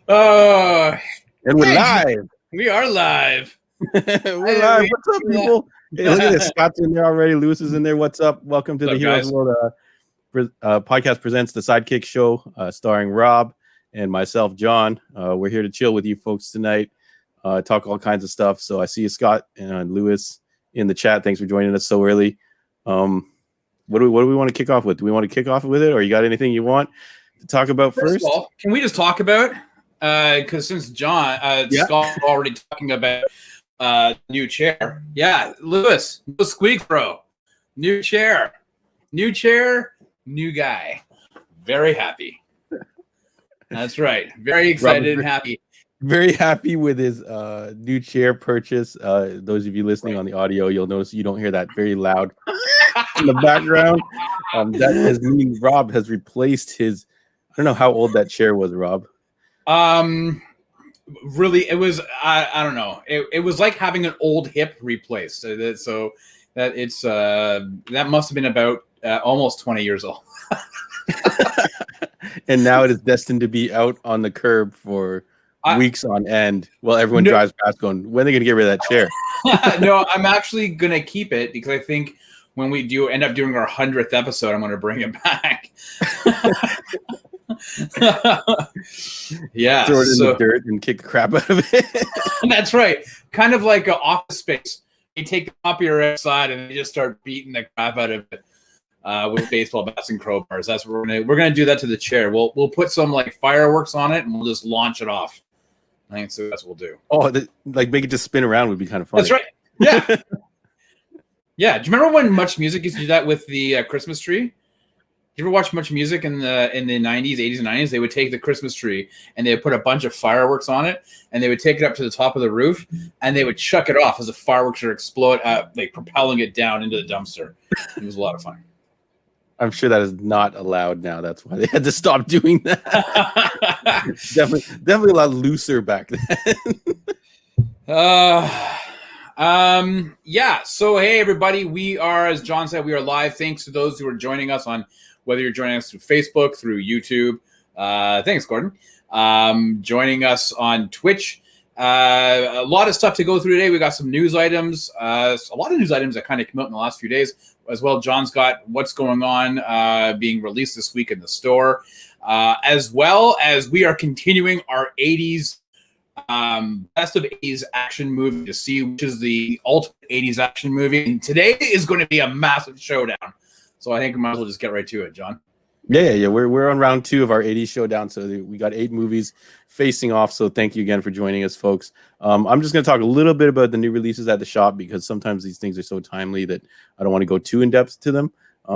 And we're live. We are live. We're live. What's up, people? Hey, look at this. Scott's in there already. Lewis is in there. What's up? Welcome to the Heroes World podcast presents the Sidekick Show, starring Rob and myself, John. We're here to chill with you folks tonight, talk all kinds of stuff. So I see you, Scott and Lewis, in the chat. Thanks for joining us so early. What do we want to kick off with? Do we want to kick off with it, or you got anything you want to talk about first? Of all, can we just talk about because since John Scott's already talking about new chair. Yeah, Lewis, no squeak, bro. New chair, new guy. Very happy. That's right. Very excited and happy. Very happy with his new chair purchase. Those of you listening on the audio, you'll notice you don't hear that very loud in the background. That has meaning Rob has replaced his. I don't know how old that chair was, Rob. Really, it was. I don't know. It was like having an old hip replaced. So that it's that must have been about almost 20 years old. And now it is destined to be out on the curb for weeks on end while everyone drives past going, when are they going to get rid of that chair? No, I'm actually going to keep it because I think when we do end up doing our 100th episode, I'm going to bring it back. Yeah. Throw it in the dirt and kick the crap out of it. That's right. Kind of like Office Space. You take the copier outside and you just start beating the crap out of it. With baseball bats and crowbars. That's what we're gonna do that to the chair. We'll put some like fireworks on it and we'll just launch it off. I think so. That's what we'll do. Oh, like make it just spin around would be kind of fun. That's right. Yeah. Yeah. Do you remember when Much Music used to do that with the Christmas tree? You ever watch Much Music in the 90s, 80s, and 90s? They would take the Christmas tree and they would put a bunch of fireworks on it, and they would take it up to the top of the roof, and they would chuck it off as the fireworks would explode, like propelling it down into the dumpster. It was a lot of fun. I'm sure that is not allowed now. That's why they had to stop doing that. definitely a lot looser back then. Yeah. So hey, everybody, we are, as John said, we are live. Thanks to those who are joining us on, whether you're joining us through Facebook, through YouTube. Thanks, Gordon. Joining us on Twitch. A lot of stuff to go through today. We got some news items. A lot of news items that kind of came out in the last few days as well. John's got what's going on being released this week in the store, as well as we are continuing our 80s best of 80s action movie to see which is the ultimate 80s action movie. And today is going to be a massive showdown. So I think we might as well just get right to it, John. Yeah. We're on round 2 of our 80s showdown. So we got 8 movies facing off. So thank you again for joining us, folks. I'm just going to talk a little bit about the new releases at the shop because sometimes these things are so timely that I don't want to go too in depth to them.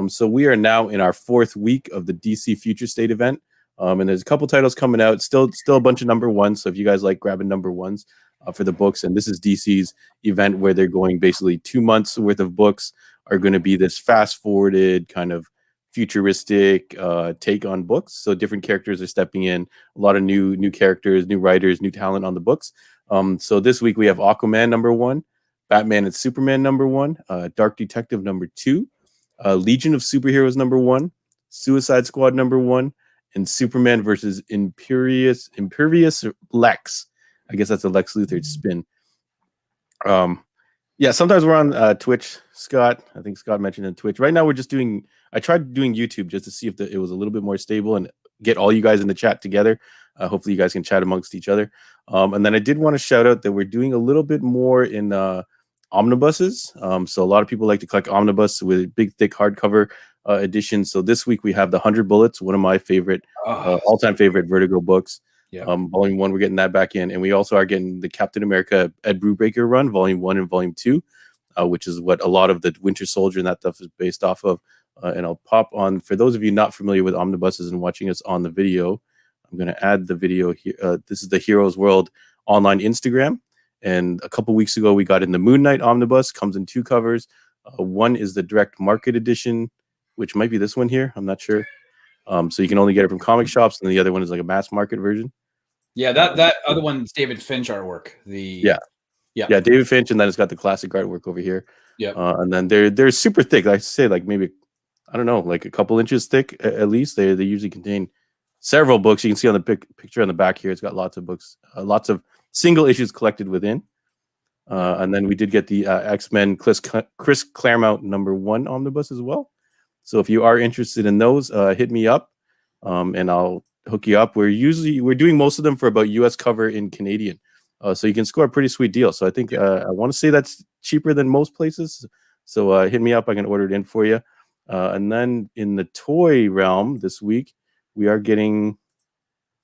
So we are now in our 4th week of the DC Future State event. And there's a couple titles coming out. Still a bunch of number ones. So if you guys like grabbing number ones for the books, and this is DC's event where they're going basically 2 months worth of books are going to be this fast forwarded kind of futuristic take on books. So different characters are stepping in, a lot of new characters, new writers, new talent on the books. So this week we have Aquaman number 1, Batman and Superman number 1, Dark Detective number 2, Legion of Superheroes number 1, Suicide Squad number 1, and Superman versus Imperious Lex. I guess that's a Lex Luthor spin. Yeah, sometimes we're on Twitch, Scott. I think Scott mentioned in Twitch. Right now we're just I tried doing YouTube just to see if it was a little bit more stable and get all you guys in the chat together. Hopefully you guys can chat amongst each other. And then I did want to shout out that we're doing a little bit more in omnibuses. So a lot of people like to collect omnibus with big, thick hardcover editions. So this week we have the 100 Bullets, one of my favorite, all-time favorite Vertigo books. Yeah. Volume 1, we're getting that back in. And we also are getting the Captain America Ed Brubaker run, Volume 1 and Volume 2, which is what a lot of the Winter Soldier and that stuff is based off of. And I'll pop on, for those of you not familiar with omnibuses and watching us on the video, I'm going to add the video here. This is the Heroes World online Instagram. And a couple weeks ago, we got in the Moon Knight omnibus, comes in 2 covers. One is the direct market edition, which might be this one here. I'm not sure. So you can only get it from comic shops. And the other one is like a mass market version. Yeah, that other one's David Finch artwork. Yeah, David Finch, and then it's got the classic artwork over here. Yeah, and then they're super thick. I say like maybe, I don't know, like a couple inches thick at least. They usually contain several books. You can see on the picture on the back here. It's got lots of books, lots of single issues collected within. And then we did get the X-Men Chris Claremont #1 omnibus as well. So if you are interested in those, hit me up, and I'll hook you up. We're doing most of them for about US cover in Canadian, so you can score a pretty sweet deal. So I think I want to say that's cheaper than most places. So hit me up. I can order it in for you. And then in the toy realm this week, we are getting.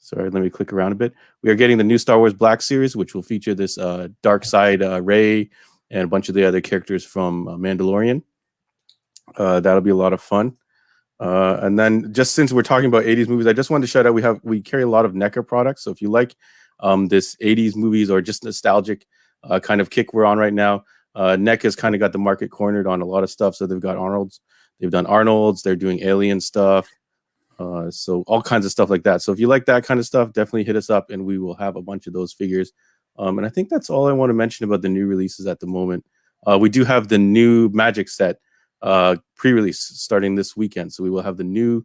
Sorry, let me click around a bit. We are getting the new Star Wars Black Series, which will feature this dark side Rey and a bunch of the other characters from Mandalorian. That'll be a lot of fun. And then just since we're talking about 80s movies, I just wanted to shout out we carry a lot of NECA products. So if you like this 80s movies or just nostalgic kind of kick we're on right now, NECA's kind of got the market cornered on a lot of stuff. So they've got Arnold's. They've done Arnold's. They're doing Alien stuff. So all kinds of stuff like that. So if you like that kind of stuff, definitely hit us up and we will have a bunch of those figures. And I think that's all I want to mention about the new releases at the moment. We do have the new Magic set pre-release starting this weekend. So we will have the new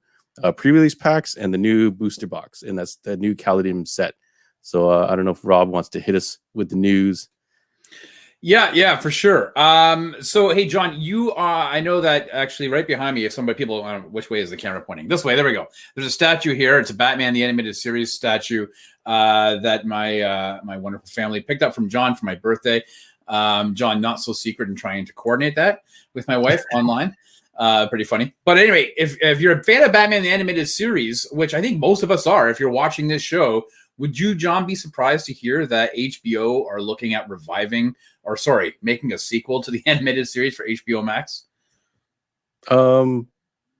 pre-release packs and the new booster box, and that's the new Kaladin set. So I don't know if Rob wants to hit us with the news. Yeah, for sure. So, hey, John, I know that actually right behind me, if people, I don't know, which way is the camera pointing? This way, there we go. There's a statue here. It's a Batman, the Animated Series statue that my wonderful family picked up from John for my birthday. John, not so secret in trying to coordinate that with my wife online. Pretty funny. But anyway, if you're a fan of Batman, the Animated Series, which I think most of us are, if you're watching this show, would you, John, be surprised to hear that HBO are looking at making a sequel to the animated series for HBO Max? No,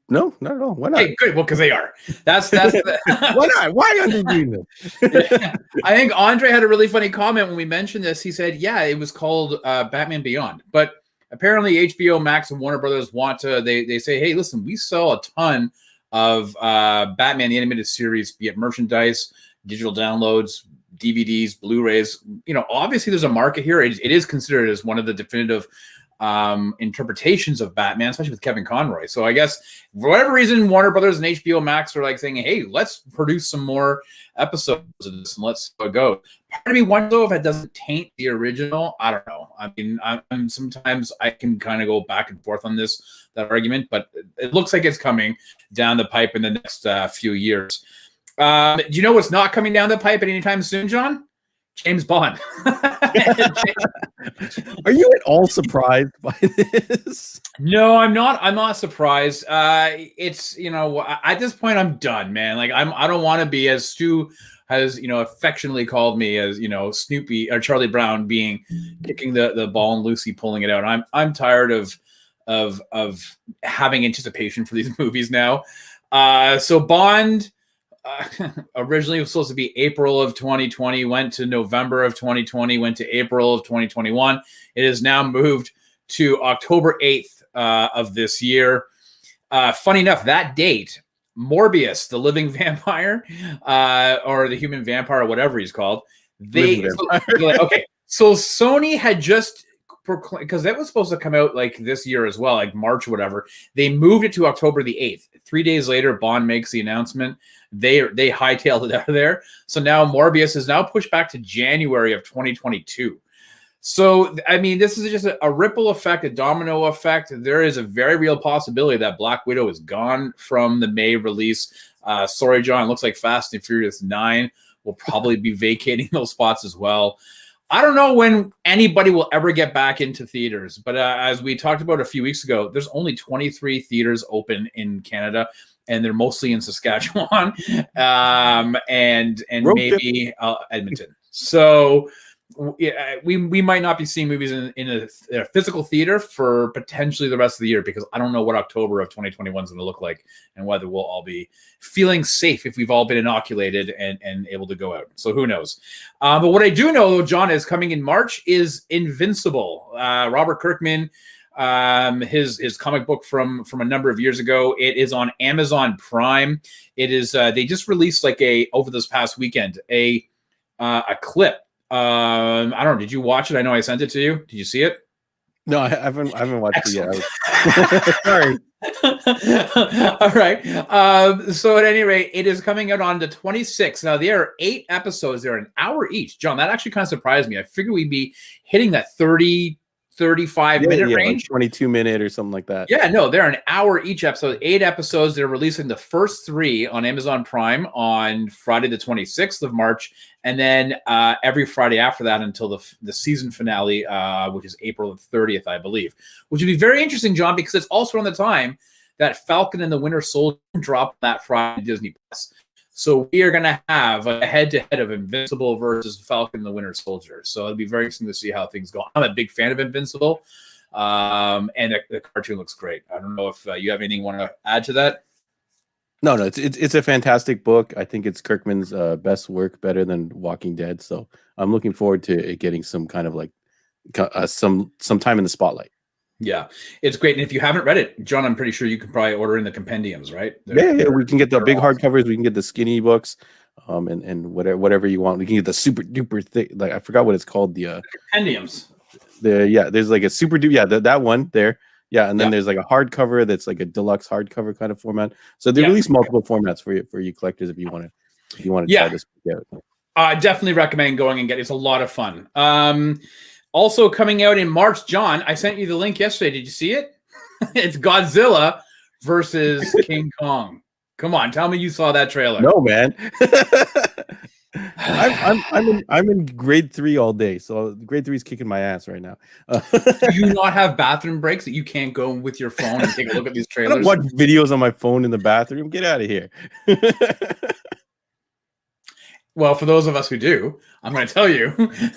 not at all. Why not? Okay, good. Well, because they are. That's Why not? Why are they doing this? I think Andre had a really funny comment when we mentioned this. He said, "Yeah, it was called Batman Beyond," but apparently HBO Max and Warner Brothers want to. They say, "Hey, listen, we sell a ton of Batman the Animated Series, be it merchandise, digital downloads, DVDs, Blu-rays. Obviously there's a market here. It is considered as one of the definitive interpretations of Batman, especially with Kevin Conroy. So I guess for whatever reason, Warner Brothers and HBO Max are like saying, hey, let's produce some more episodes of this and let's go. Part of me wonders though if it doesn't taint the original. I don't know. I mean, I'm sometimes I can kind of go back and forth on that argument, but it looks like it's coming down the pipe in the next few years. Do you know what's not coming down the pipe anytime soon, John? James Bond. Are you at all surprised by this? No, I'm not. I'm not surprised. It's at this point I'm done, man. Like I don't want to be, as Stu has affectionately called me, as Snoopy or Charlie Brown kicking the ball and Lucy pulling it out. I'm tired of having anticipation for these movies now. So Bond. Originally it was supposed to be April of 2020, went to November of 2020, went to April of 2021. It is now moved to October 8th of this year. Funny enough, that date, Morbius, the living vampire, or the human vampire, or whatever he's called. So Sony had just proclaimed, because that was supposed to come out like this year as well, like March or whatever. They moved it to October the 8th. 3 days later, Bond makes the announcement. They hightailed it out of there. So now Morbius is now pushed back to January of 2022. So, I mean, this is just a ripple effect, a domino effect. There is a very real possibility that Black Widow is gone from the May release. Sorry, John, it looks like Fast and Furious 9 will probably be vacating those spots as well. I don't know when anybody will ever get back into theaters, but as we talked about a few weeks ago, there's only 23 theaters open in Canada, and they're mostly in Saskatchewan and maybe Edmonton. So we might not be seeing movies in a physical theater for potentially the rest of the year, because I don't know what October of 2021 is going to look like and whether we'll all be feeling safe if we've all been inoculated and able to go out. So who knows? But what I do know, though, John, is coming in March is Invincible. Robert Kirkman, his comic book from a number of years ago. It is on Amazon Prime. It is they just released over this past weekend a clip. I don't know. Did you watch it? I know I sent it to you. Did you see it? No, I haven't watched it yet. Sorry. All right. So at any rate, it is coming out on the 26th. Now, there are 8 episodes. They're an hour each. John, that actually kind of surprised me. I figured we'd be hitting that 30, 35-minute range. Like 22-minute or something like that. Yeah, no, they're an hour each episode. 8 episodes. They're releasing the first 3 on Amazon Prime on Friday the 26th of March. And then every Friday after that until the season finale, which is April 30th, I believe. Which would be very interesting, John, because it's also around the time that Falcon and the Winter Soldier dropped that Friday on Disney+. So we are going to have a head-to-head of Invincible versus Falcon and the Winter Soldier. So it'll be very interesting to see how things go. I'm a big fan of Invincible. And the cartoon looks great. I don't know if you have anything you want to add to that. No, it's a fantastic book. I think it's Kirkman's best work, better than Walking Dead. So I'm looking forward to it getting some kind of like some time in the spotlight. Yeah, it's great. And if you haven't read it, John, I'm pretty sure you can probably order in the compendiums, right? Yeah, we can get the big hardcovers. We can get the skinny books, and whatever you want. We can get the super duper thick. Like I forgot what it's called. The compendiums. There's like a super duper. Yeah, that one there. Yeah, and then there's like a hardcover that's like a deluxe hardcover kind of format. So they release multiple formats for you collectors if you want to try this out. I definitely recommend going and getting. It's a lot of fun. Also coming out in March, John, I sent you the link yesterday. Did you see it? It's Godzilla versus King Kong. Come on, tell me you saw that trailer. No, man. I'm in grade 3 all day, so grade 3 is kicking my ass right now. Do you not have bathroom breaks that you can't go with your phone and take a look at these trailers? I don't watch videos on my phone in the bathroom. Get out of here. Well, for those of us who do, I'm going to tell you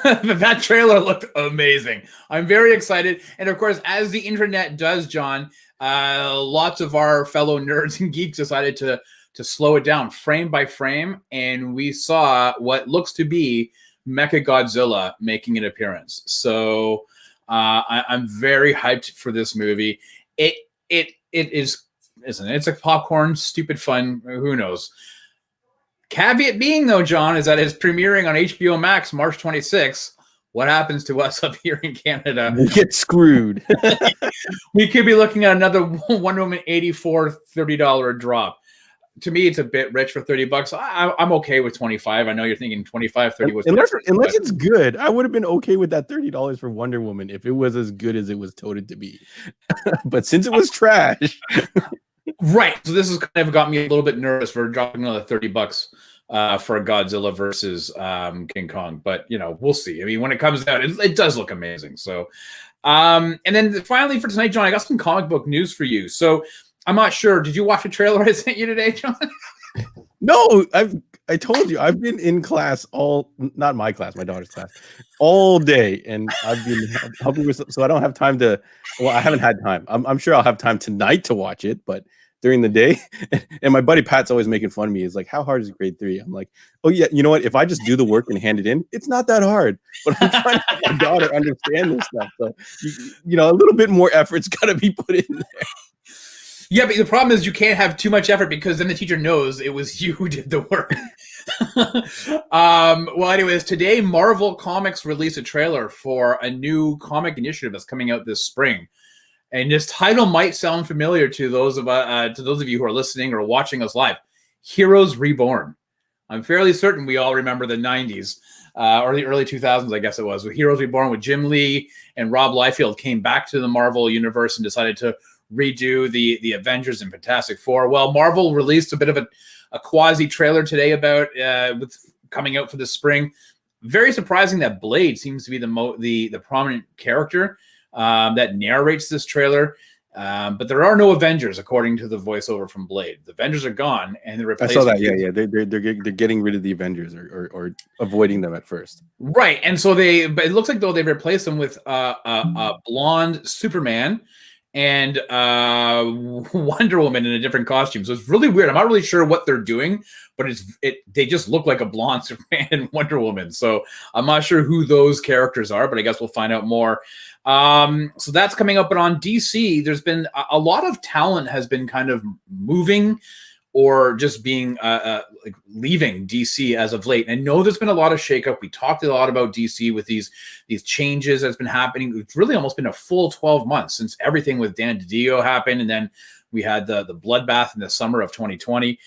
that trailer looked amazing. I'm very excited. And of course, as the internet does, John, lots of our fellow nerds and geeks decided to slow it down frame by frame. And we saw what looks to be Mechagodzilla making an appearance. So I'm very hyped for this movie. It is, isn't it? It's like popcorn, stupid fun. Who knows? Caveat being, though, John, is that it's premiering on HBO Max March 26th. What happens to us up here in Canada? We get screwed. We could be looking at another Wonder Woman 84 $30 drop. To me, it's a bit rich for $30. I'm okay with 25. I know you're thinking 25, 30 was unless it's good. I would have been okay with that $30 for Wonder Woman if it was as good as it was touted to be. But since it was trash. Right. So this has kind of got me a little bit nervous for dropping another $30 for a Godzilla versus King Kong. But, we'll see. I mean, when it comes out, it does look amazing. So, and then finally for tonight, John, I got some comic book news for you. So I'm not sure. Did you watch the trailer I sent you today, John? No, I told you I've been in class not my class, my daughter's class, all day, and I've been helping with, so I don't have time to. Well, I haven't had time. I'm sure I'll have time tonight to watch it, but during the day, and my buddy Pat's always making fun of me. He's like, "How hard is grade 3?" I'm like, "Oh yeah, you know what? If I just do the work and hand it in, it's not that hard." But I'm trying to help my daughter understand this stuff, so a little bit more effort's got to be put in there. Yeah, but the problem is you can't have too much effort because then the teacher knows it was you who did the work. Well, anyways, today Marvel Comics released a trailer for a new comic initiative that's coming out this spring. And this title might sound familiar to those of you who are listening or watching us live. Heroes Reborn. I'm fairly certain we all remember the 90s or the early 2000s, I guess it was, with Heroes Reborn, with Jim Lee and Rob Liefeld came back to the Marvel universe and decided to redo the Avengers and Fantastic Four. Well, Marvel released a bit of a quasi trailer today about with coming out for the spring. Very surprising that Blade seems to be the prominent character that narrates this trailer. But there are no Avengers, according to the voiceover from Blade. The Avengers are gone, and they're replaced. I saw that. Yeah. They're getting rid of the Avengers or avoiding them at first. Right, and so but it looks like though they replaced them with a blonde Superman and Wonder Woman in a different costume. So it's really weird. I'm not really sure what they're doing, but they just look like a blonde Superman and Wonder Woman. So I'm not sure who those characters are, but I guess we'll find out more. So that's coming up. But on DC, there's been a lot of talent has been kind of moving or just being like leaving DC as of late. And I know there's been a lot of shakeup. We talked a lot about DC with these changes that's been happening. It's really almost been a full 12 months since everything with Dan DiDio happened, and then we had the bloodbath in the summer of 2020.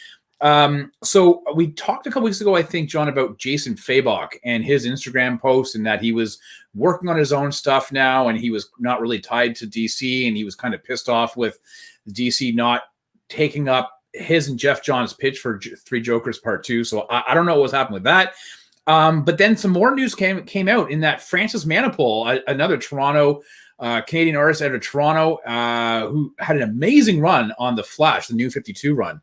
So we talked a couple weeks ago, I think, John, about Jason Fabok and his Instagram post, and that he was working on his own stuff now, and he was not really tied to DC, and he was kind of pissed off with DC not taking up his and Jeff John's pitch for Three Jokers Part 2. So I don't know what's happened with that. But then some more news came out in that Francis Manipul, another Toronto Canadian artist out of Toronto, who had an amazing run on The Flash, the New 52 run.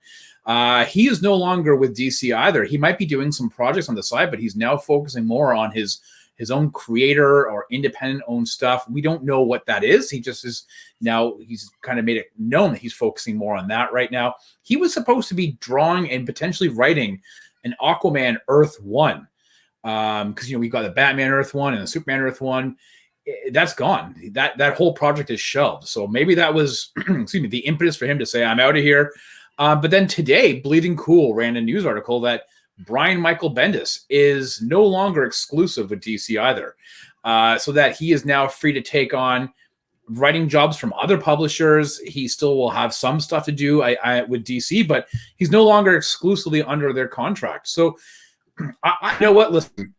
He is no longer with DC either. He might be doing some projects on the side, but he's now focusing more on his own creator or independent owned stuff. We don't know what that is. He just is now, he's kind of made it known that he's focusing more on that right now. He was supposed to be drawing and potentially writing an Aquaman Earth 1. Because, we got the Batman Earth 1 and the Superman Earth 1. That's gone. That whole project is shelved. So maybe that was, the impetus for him to say, I'm out of here. But then today, Bleeding Cool ran a news article that Brian Michael Bendis is no longer exclusive with DC either. So that he is now free to take on writing jobs from other publishers. He still will have some stuff to do with DC, but he's no longer exclusively under their contract. So I know what, listen,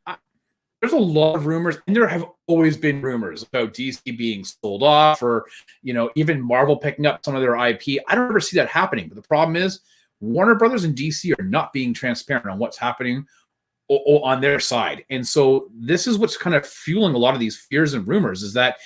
there's a lot of rumors, and there have always been rumors about DC being sold off, or, even Marvel picking up some of their IP. I don't ever see that happening. But the problem is Warner Brothers and DC are not being transparent on what's happening on their side. And so this is what's kind of fueling a lot of these fears and rumors, is that,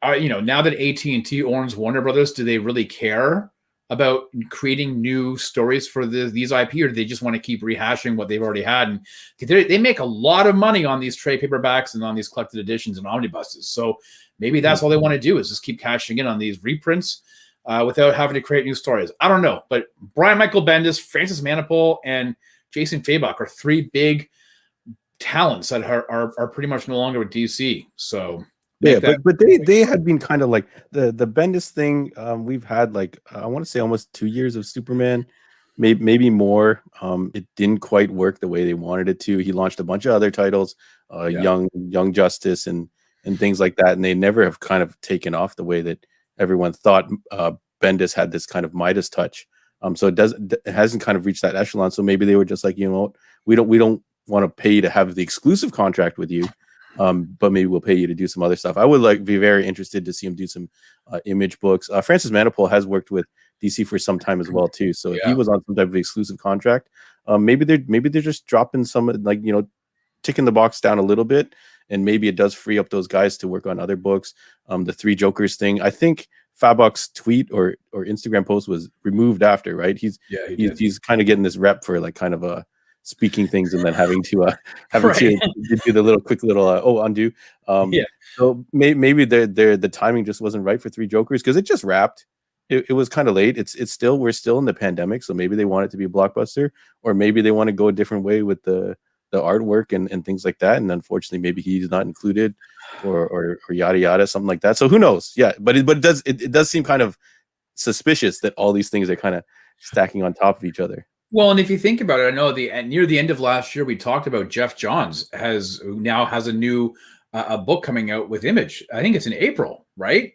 now that AT&T owns Warner Brothers, do they really care about creating new stories for these IP, or do they just want to keep rehashing what they've already had? And they make a lot of money on these trade paperbacks and on these collected editions and omnibuses. So maybe that's all they want to do, is just keep cashing in on these reprints without having to create new stories. I don't know. But Brian Michael Bendis, Francis Manipul, and Jason Fabok are three big talents that are pretty much no longer with DC. So yeah, but they had been kind of like the Bendis thing. We've had I want to say almost 2 years of Superman, maybe more. It didn't quite work the way they wanted it to. He launched a bunch of other titles, Young Justice and things like that, and they never have kind of taken off the way that everyone thought. Bendis had this kind of Midas touch. So it hasn't kind of reached that echelon. So maybe they were just like, what, we don't want to pay you to have the exclusive contract with you. But maybe we'll pay you to do some other stuff. I would be very interested to see him do some Image books. Francis Manipul has worked with DC for some time as well too. So if he was on some type of exclusive contract, maybe they're just dropping some, ticking the box down a little bit, and maybe it does free up those guys to work on other books. The Three Jokers thing, I think Fabok's tweet or Instagram post was removed after, right? He's kind of getting this rep for kind of a speaking things and then having to do the quick little undo. So maybe the timing just wasn't right for Three Jokers, because it just wrapped. It was kind of late. We're still in the pandemic, so maybe they want it to be a blockbuster, or maybe they want to go a different way with the artwork and things like that. And unfortunately, maybe he's not included, or yada yada, something like that. So who knows? Yeah, but it does seem kind of suspicious that all these things are kind of stacking on top of each other. Well, and if you think about it, I know near the end of last year, we talked about Jeff Johns now has a new a book coming out with Image. I think it's in April, right?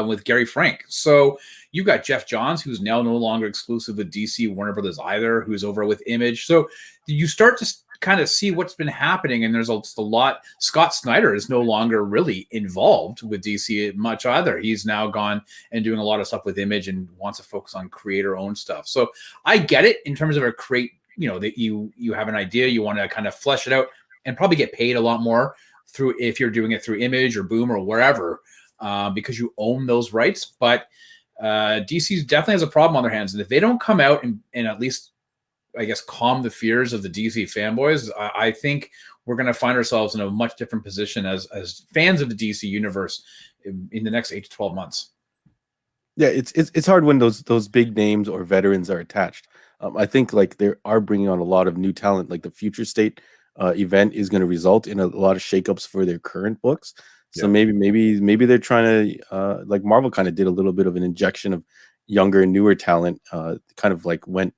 With Gary Frank. So you've got Jeff Johns, who's now no longer exclusive with DC Warner Brothers either, who's over with Image. So you start to kind of see what's been happening, and there's just a lot. Scott Snyder is no longer really involved with DC much either. He's now gone and doing a lot of stuff with Image and wants to focus on creator-owned stuff. So I get it in terms of a create, that you have an idea, you want to kind of flesh it out and probably get paid a lot more through, if you're doing it through Image or Boom or wherever, because you own those rights. But DC definitely has a problem on their hands, and if they don't come out and at least, I guess, calm the fears of the DC fanboys, I think we're going to find ourselves in a much different position as fans of the DC universe in the next 8 to 12 months. Yeah, it's hard when those big names or veterans are attached. I think they are bringing on a lot of new talent. Like the Future State event is going to result in a lot of shakeups for their current books. So maybe they're trying to like Marvel kind of did a little bit of an injection of younger and newer talent kind of like went.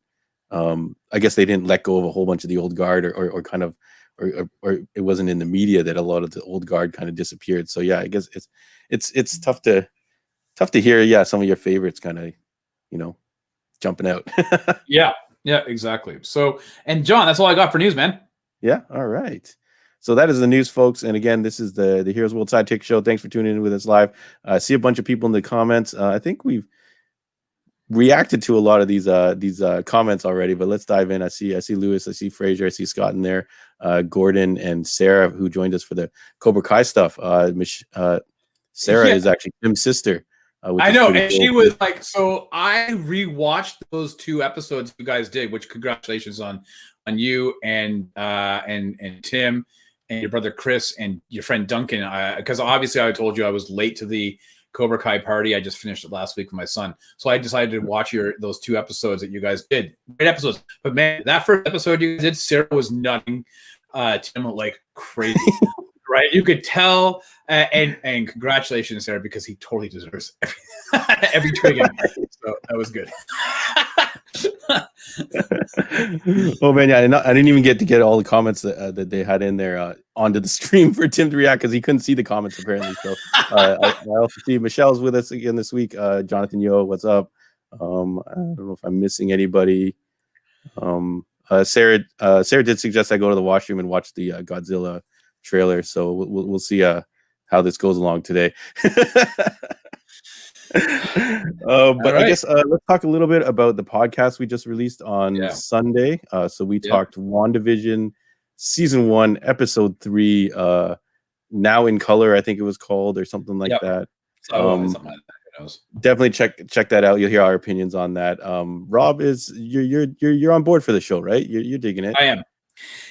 I guess they didn't let go of a whole bunch of the old guard, or kind of, or it wasn't in the media that a lot of the old guard kind of disappeared. So yeah, I guess it's tough to hear. Yeah, some of your favorites kind of, jumping out. Yeah, exactly. So, and John, that's all I got for news, man. Yeah, all right. So that is the news, folks. And again, this is the Heroes World Sidekick Show. Thanks for tuning in with us live. I see a bunch of people in the comments. I think we've reacted to a lot of these comments already, but let's dive in. I see Lewis, I see Fraser, I see Scott in there, Gordon and Sarah, who joined us for the Cobra Kai stuff. Sarah is actually Tim's sister. I know, and cool. She was like, so I rewatched those 2 episodes you guys did, which congratulations on you and Tim and your brother Chris and your friend Duncan, because obviously I told you I was late to the Cobra Kai party. I just finished it last week with my son, so I decided to watch those 2 episodes that you guys did. Great episodes, but man, that first episode you did, Sarah was nutting Tim like crazy. Right, you could tell, and congratulations, Sarah, because he totally deserves every twig. So that was good. Oh man, yeah, I didn't even get all the comments that they had in there onto the stream for Tim to react, because he couldn't see the comments apparently. So I also see Michelle's with us again this week. Jonathan Yo, what's up? I don't know if I'm missing anybody. Sarah did suggest I go to the washroom and watch the Godzilla trailer, so we'll see how this goes along today. But right. I guess let's talk a little bit about the podcast we just released on Sunday. So we talked WandaVision season 1 episode 3, Now in Color, I think it was called, or something like that. Something like that. Definitely check that out. You'll hear our opinions on that. Rob, you're on board for the show, right? You're digging it. I am.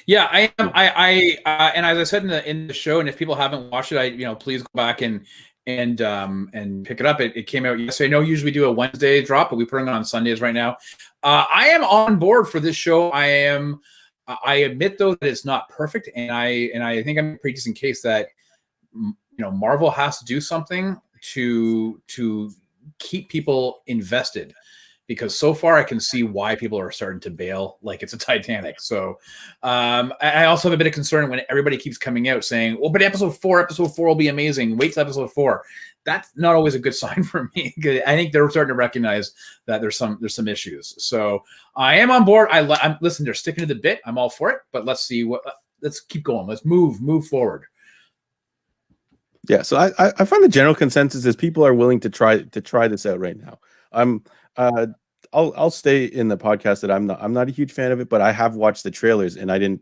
Yeah, I am. I and as I said in the show, and if people haven't watched it, please go back and pick it up. It came out yesterday. I know usually we do a Wednesday drop, but we put it on Sundays right now. I am on board for this show. I am. I admit though that it's not perfect, and I think I'm a pretty decent case that Marvel has to do something to keep people invested. Because so far I can see why people are starting to bail like it's a Titanic. So I also have a bit of concern when everybody keeps coming out saying, well, but episode 4 will be amazing. Wait till episode 4. That's not always a good sign for me. I think they're starting to recognize that there's some issues. So I am on board. I'm listen, they're sticking to the bit. I'm all for it, but let's see let's keep going. Let's move forward. Yeah. So I find the general consensus is people are willing to try this out right now. I'll stay in the podcast that I'm not a huge fan of it, but I have watched the trailers and I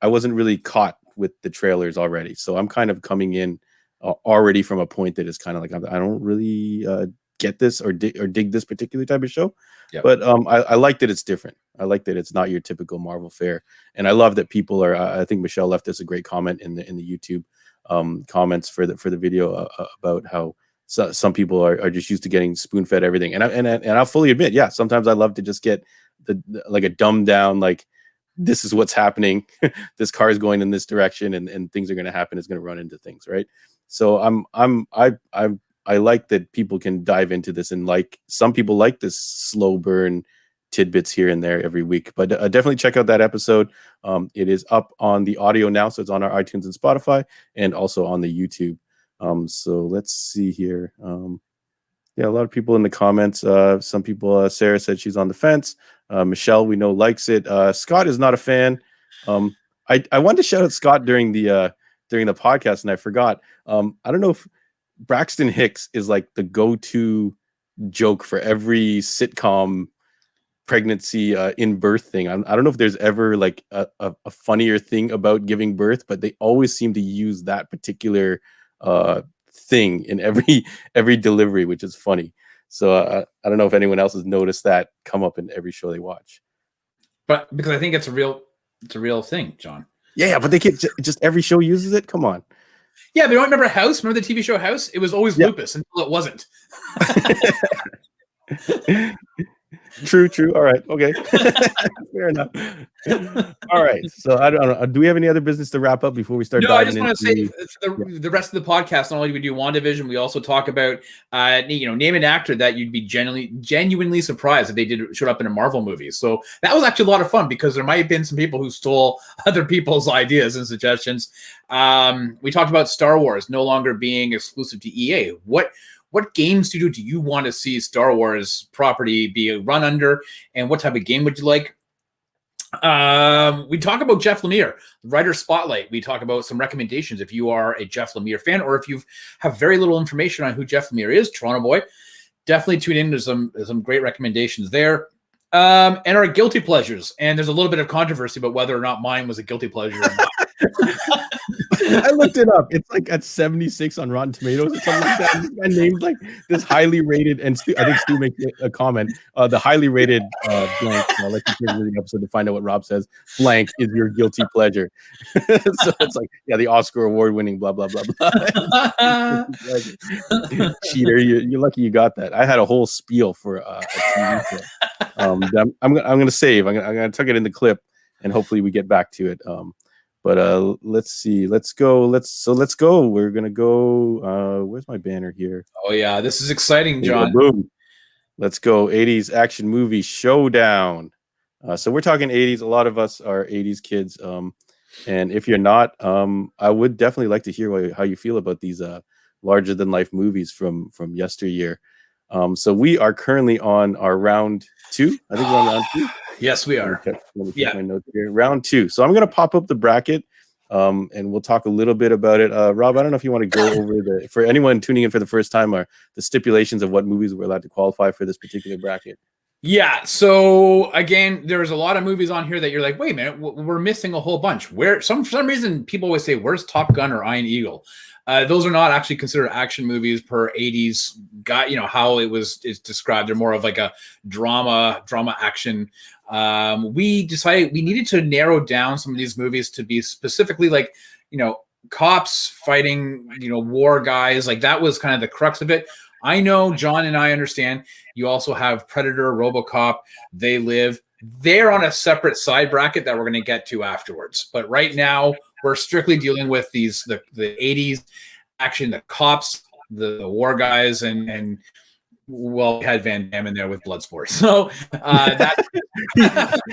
wasn't really caught with the trailers already. So I'm kind of coming in already from a point that is kind of like, I don't really get this or dig this particular type of show. Yep. But I like that it's different. I like that it's not your typical Marvel fare. And I love that people are, I think Michelle left us a great comment in the YouTube comments for the video about how some people are just used to getting spoon-fed everything, and I'll fully admit, yeah, sometimes I love to just get the like a dumbed down, like, this is what's happening. This car is going in this direction, and things are going to happen. It's going to run into things, right? So I like that people can dive into this, and like some people like this slow burn tidbits here and there every week. But definitely check out that episode. It is up on the audio now, so it's on our iTunes and Spotify, and also on the YouTube. So let's see here. Yeah, a lot of people in the comments. Some people, Sarah said she's on the fence. Michelle, we know, likes it. Scott is not a fan. I wanted to shout out Scott during the podcast, and I forgot. I don't know if Braxton Hicks is like the go-to joke for every sitcom pregnancy in birth thing. I don't know if there's ever like a funnier thing about giving birth, but they always seem to use that particular thing in every delivery, which is funny. So I don't know if anyone else has noticed that come up in every show they watch. But because I think it's a real thing, John. Yeah, but they can't just every show uses it. Come on. Yeah, but you don't remember House? Remember the TV show House? It was always lupus until it wasn't. True. All right. Okay. Fair enough. All right. So I don't know. Do we have any other business to wrap up before we start No, I diving just want to into say for the rest of the podcast, not only do we do WandaVision, we also talk about name an actor that you'd be genuinely surprised if they showed up in a Marvel movie. So that was actually a lot of fun because there might have been some people who stole other people's ideas and suggestions. We talked about Star Wars no longer being exclusive to EA. What game studio do you want to see Star Wars property be run under, and what type of game would you like? We talk about Jeff Lemire, Writer Spotlight. We talk about some recommendations if you are a Jeff Lemire fan, or if you have very little information on who Jeff Lemire is, Toronto boy. Definitely tune in. There's some great recommendations there. And our guilty pleasures. And there's a little bit of controversy about whether or not mine was a guilty pleasure or not. I looked it up. It's like at 76 on Rotten Tomatoes or something like that. I named like this highly rated, and I think Stu makes a comment. The highly rated blank. I'll let you hear the episode to find out what Rob says. Blank is your guilty pleasure. So it's like, yeah, the Oscar award winning blah blah blah blah. Cheater, you're lucky you got that. I had a whole spiel for a TV show. I'm gonna save. I'm gonna tuck it in the clip, and hopefully we get back to it. But let's see. Let's go. Let's go. We're gonna go. Where's my banner here? Oh yeah, this is exciting, John. Boom. Let's go. 80s action movie Showdown. So we're talking 80s. A lot of us are 80s kids. And if you're not, I would definitely like to hear how you feel about these larger than life movies from yesteryear. So we are currently on our round 2. I think we're on round 2. Yes, we are. Let me check my notes here. Round 2. So I'm going to pop up the bracket, and we'll talk a little bit about it. Rob, I don't know if you want to go over for anyone tuning in for the first time, or the stipulations of what movies we're allowed to qualify for this particular bracket. Yeah. So again, there's a lot of movies on here that you're like, wait a minute, we're missing a whole bunch. Where for some reason people always say, where's Top Gun or Iron Eagle? Those are not actually considered action movies per 80s guy, how it's described. They're more of like a drama action. We decided we needed to narrow down some of these movies to be specifically like, cops fighting, war guys. Like that was kind of the crux of it. I know John and I understand you also have Predator, RoboCop, They Live. They're on a separate side bracket that we're going to get to afterwards. But right now, we're strictly dealing with the 80s action, the cops, the war guys, and well, we had Van Damme in there with Bloodsport. So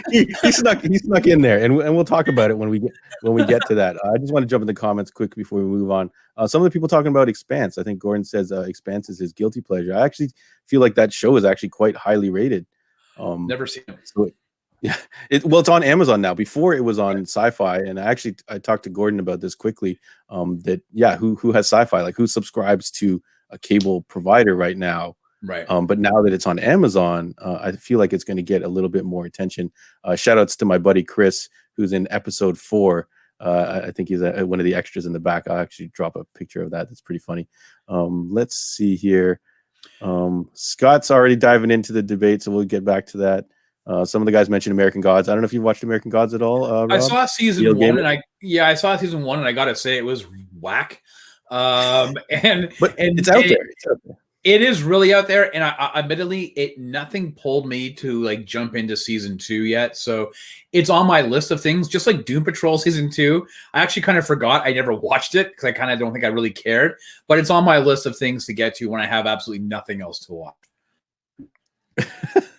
he snuck in there, and we'll talk about it when we get to that. I just want to jump in the comments quick before we move on. Some of the people talking about Expanse. I think Gordon says Expanse is his guilty pleasure. I actually feel like that show is actually quite highly rated. Never seen it. So yeah, it's on Amazon now. Before it was on Sci-Fi, and I talked to Gordon about this quickly. Who has Sci-Fi? Like who subscribes to a cable provider right now? Right. But now that it's on Amazon, I feel like it's going to get a little bit more attention. Shout outs to my buddy Chris, who's in episode 4. I think he's one of the extras in the back. I'll actually drop a picture of that. That's pretty funny. Let's see here. Scott's already diving into the debate, so we'll get back to that. Some of the guys mentioned American Gods. I don't know if you've watched American Gods at all. Rob? I saw season 1, I saw season 1, and I gotta say it was whack. But it's out there. It's out there. It is really out there, and I admittedly, nothing pulled me to like jump into season 2 yet. So it's on my list of things, just like Doom Patrol season 2. I actually kind of forgot I never watched it because I kind of don't think I really cared. But it's on my list of things to get to when I have absolutely nothing else to watch.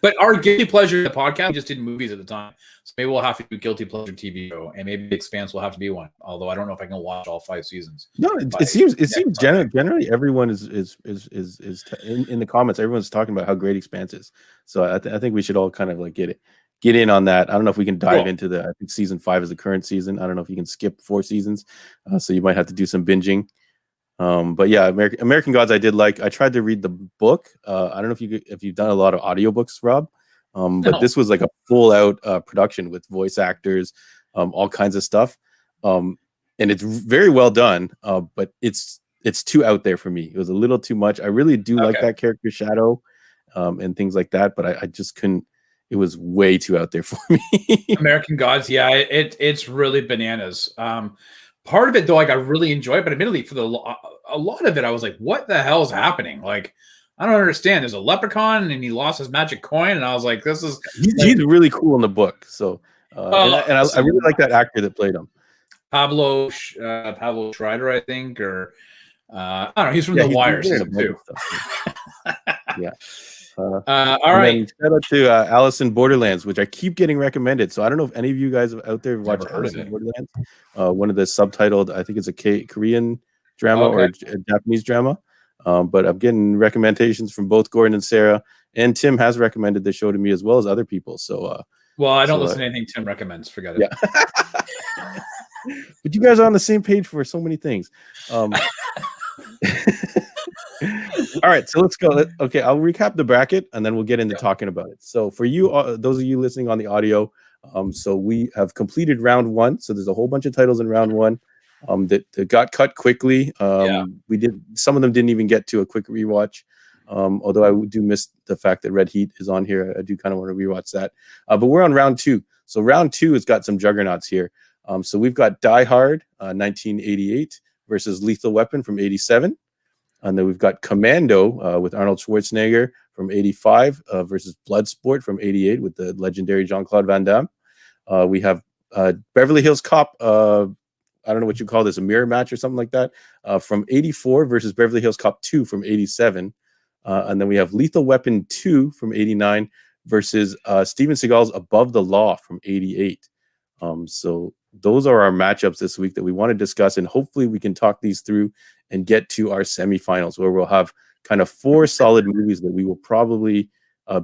But our guilty pleasure, the podcast, we just did movies at the time, so maybe we'll have to do guilty pleasure TV show, and maybe Expanse will have to be one. Although I don't know if I can watch all 5 seasons. No, it seems generally everyone is in the comments. Everyone's talking about how great Expanse is. So I think we should all kind of like get in on that. I don't know if we can dive into I think season 5 is the current season. I don't know if you can skip 4 seasons, so you might have to do some binging. But yeah, American Gods I did like. I tried to read the book. I don't know if you've done a lot of audiobooks, Rob. But this was like a full out production with voice actors, all kinds of stuff. And it's very well done. But it's too out there for me. It was a little too much. I really do like that character Shadow, and things like that, but I just couldn't. It was way too out there for me. American Gods, yeah, it's really bananas. Part of it though, like I really enjoy it, but admittedly, for a lot of it, I was like, "What the hell is happening?" Like, I don't understand. There's a leprechaun and he lost his magic coin. And I was like, this is... He's really cool in the book. So, I really like that actor that played him. Pablo Schreider, I think, or I don't know. He's from The Wire season 2. Yeah. All right. Shout out to Alice in Borderlands, which I keep getting recommended. So I don't know if any of you guys out there have watched Alice in Borderlands. One of the subtitled, I think it's a Korean drama or a Japanese drama. But I'm getting recommendations from both Gordon and Sarah, and Tim has recommended the show to me as well as other people. So, well, I don't listen to anything Tim recommends. Forget it. Yeah. But you guys are on the same page for so many things. All right, so let's go. Okay, I'll recap the bracket and then we'll get into talking about it. So for you, those of you listening on the audio, so we have completed round 1. So there's a whole bunch of titles in round 1 that got cut quickly. We did, some of them didn't even get to a quick rewatch. Although I do miss the fact that Red Heat is on here. I do kind of want to rewatch that. But we're on round 2. So round 2 has got some juggernauts here. So we've got Die Hard, 1988 versus Lethal Weapon from 87. And then we've got Commando with Arnold Schwarzenegger from 85 versus Bloodsport from 88 with the legendary Jean-Claude Van Damme. We have Beverly Hills Cop, I don't know what you call this, a mirror match or something like that, from 84 versus Beverly Hills Cop 2 from 87. And then we have Lethal Weapon 2 from 89 versus Steven Seagal's Above the Law from 88. So those are our matchups this week that we want to discuss, and hopefully we can talk these through and get to our semifinals where we'll have kind of 4 solid movies that we will probably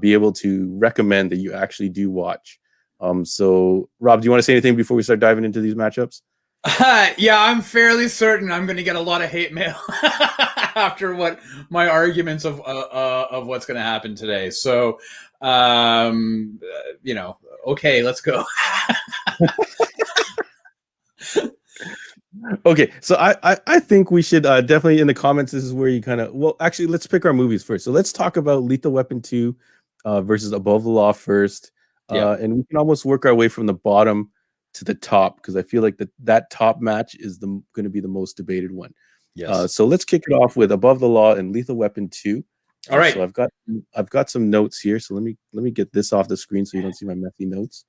be able to recommend that you actually do watch. So Rob, do you want to say anything before we start diving into these matchups? Yeah, I'm fairly certain I'm going to get a lot of hate mail after what my arguments of what's going to happen today. So, okay, let's go. Okay, so I think we should definitely in the comments, this is where you kind of, well, actually, let's pick our movies first. So let's talk about Lethal Weapon 2 versus Above the Law first. And we can almost work our way from the bottom to the top, because I feel like that top match is going to be the most debated one. Yes. So let's kick it off with Above the Law and Lethal Weapon 2. All right. So I've got some notes here. So let me get this off the screen so you don't see my messy notes.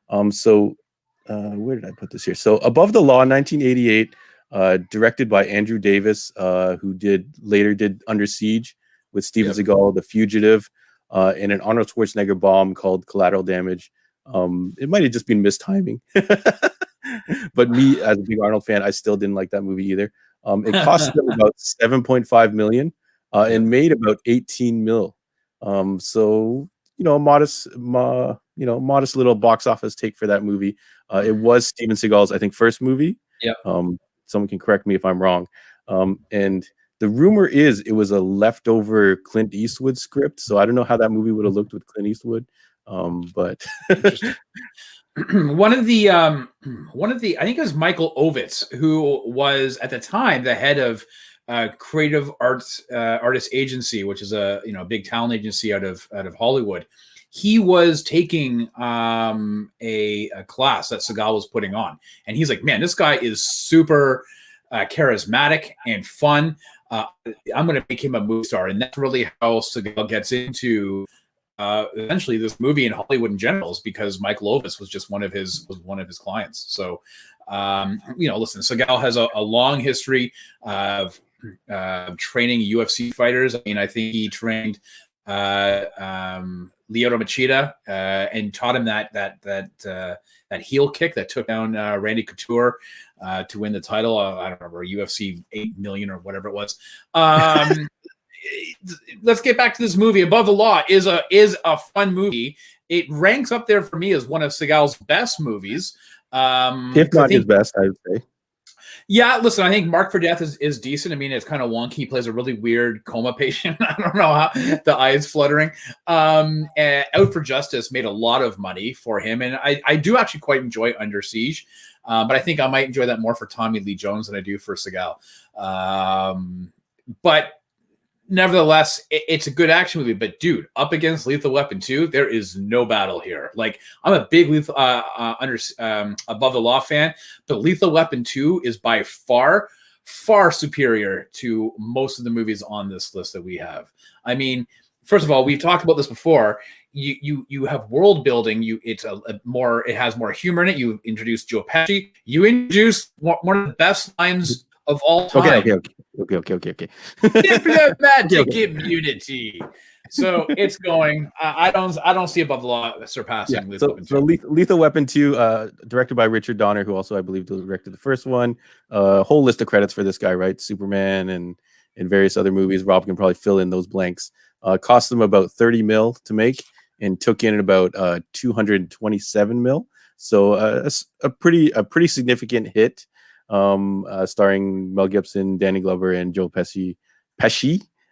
Where did I put this here? So Above the Law, 1988, directed by Andrew Davis, who later did Under Siege with Steven Seagal, The Fugitive, and an Arnold Schwarzenegger bomb called Collateral Damage. It might have just been mistiming, but me as a big Arnold fan, I still didn't like that movie either. It cost them about $7.5 million and made about 18 mil. So modest little box office take for that movie. It was Steven Seagal's, I think, first movie. Yeah. Someone can correct me if I'm wrong. And the rumor is it was a leftover Clint Eastwood script. So I don't know how that movie would have looked with Clint Eastwood. But one of the I think it was Michael Ovitz, who was at the time the head of Creative Artist Agency, which is a big talent agency out of Hollywood. He was taking a class that Seagal was putting on, and he's like, "Man, this guy is super charismatic and fun. I'm going to make him a movie star," and that's really how Seagal gets into eventually this movie in Hollywood in general, is because Michael Ovitz was just one of his clients. So, listen, Seagal has a long history of training UFC fighters. I mean, I think he trained Lyoto Machida and taught him that heel kick that took down Randy Couture to win the title. I don't remember, UFC 8 million or whatever it was. Let's get back to this movie. Above the Law is a fun movie. It ranks up there for me as one of Seagal's best movies. If not his best, I would say. Yeah, listen, I think Mark for Death is decent. I mean, it's kind of wonky. He plays a really weird coma patient. I don't know how the eyes fluttering. Out for Justice made a lot of money for him, and I do actually quite enjoy Under Siege. But I think I might enjoy that more for Tommy Lee Jones than I do for Seagal. But nevertheless, it's a good action movie. But dude, up against Lethal Weapon 2, there is no battle here. Like, I'm a big Above the Law fan, but Lethal Weapon 2 is by far far superior to most of the movies on this list that we have. I mean, first of all, we've talked about this before. You have world building. It has more humor in it. You introduced Joe Pesci. You introduced one of the best lines of all time. Okay. Infinite magic immunity. So it's going. I don't see Above the Law surpassing Lethal Weapon 2. Lethal Weapon 2, directed by Richard Donner, who also I believe directed the first one. Whole list of credits for this guy, right? Superman and various other movies. Rob can probably fill in those blanks. Cost them about 30 mil to make and took in about 227 mil. So a pretty significant hit. Starring Mel Gibson, Danny Glover, and Joe Pesci,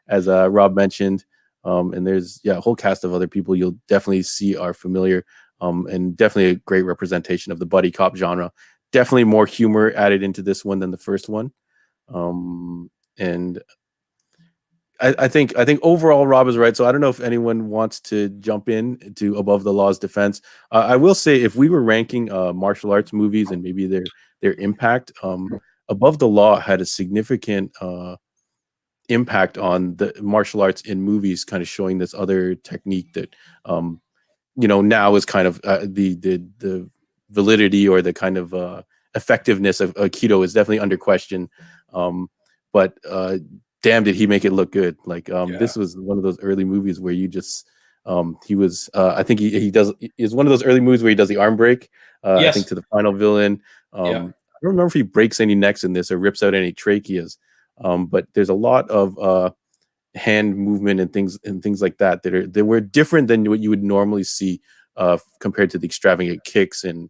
as Rob mentioned. And there's a whole cast of other people you'll definitely see are familiar, and definitely a great representation of the buddy cop genre. Definitely more humor added into this one than the first one. And I think overall Rob is right. So I don't know if anyone wants to jump in to Above the Law's defense. I will say if we were ranking martial arts movies and maybe their impact, Above the Law had a significant impact on the martial arts in movies, kind of showing this other technique that now is kind of the validity or the kind of effectiveness of Aikido is definitely under question. But damn, did he make it look good. This was one of those early movies where you just he was I think he does is one of those early movies where he does the arm break I think to the final villain. I don't remember if he breaks any necks in this or rips out any tracheas, but there's a lot of hand movement and things like that that were different than what you would normally see compared to the extravagant kicks and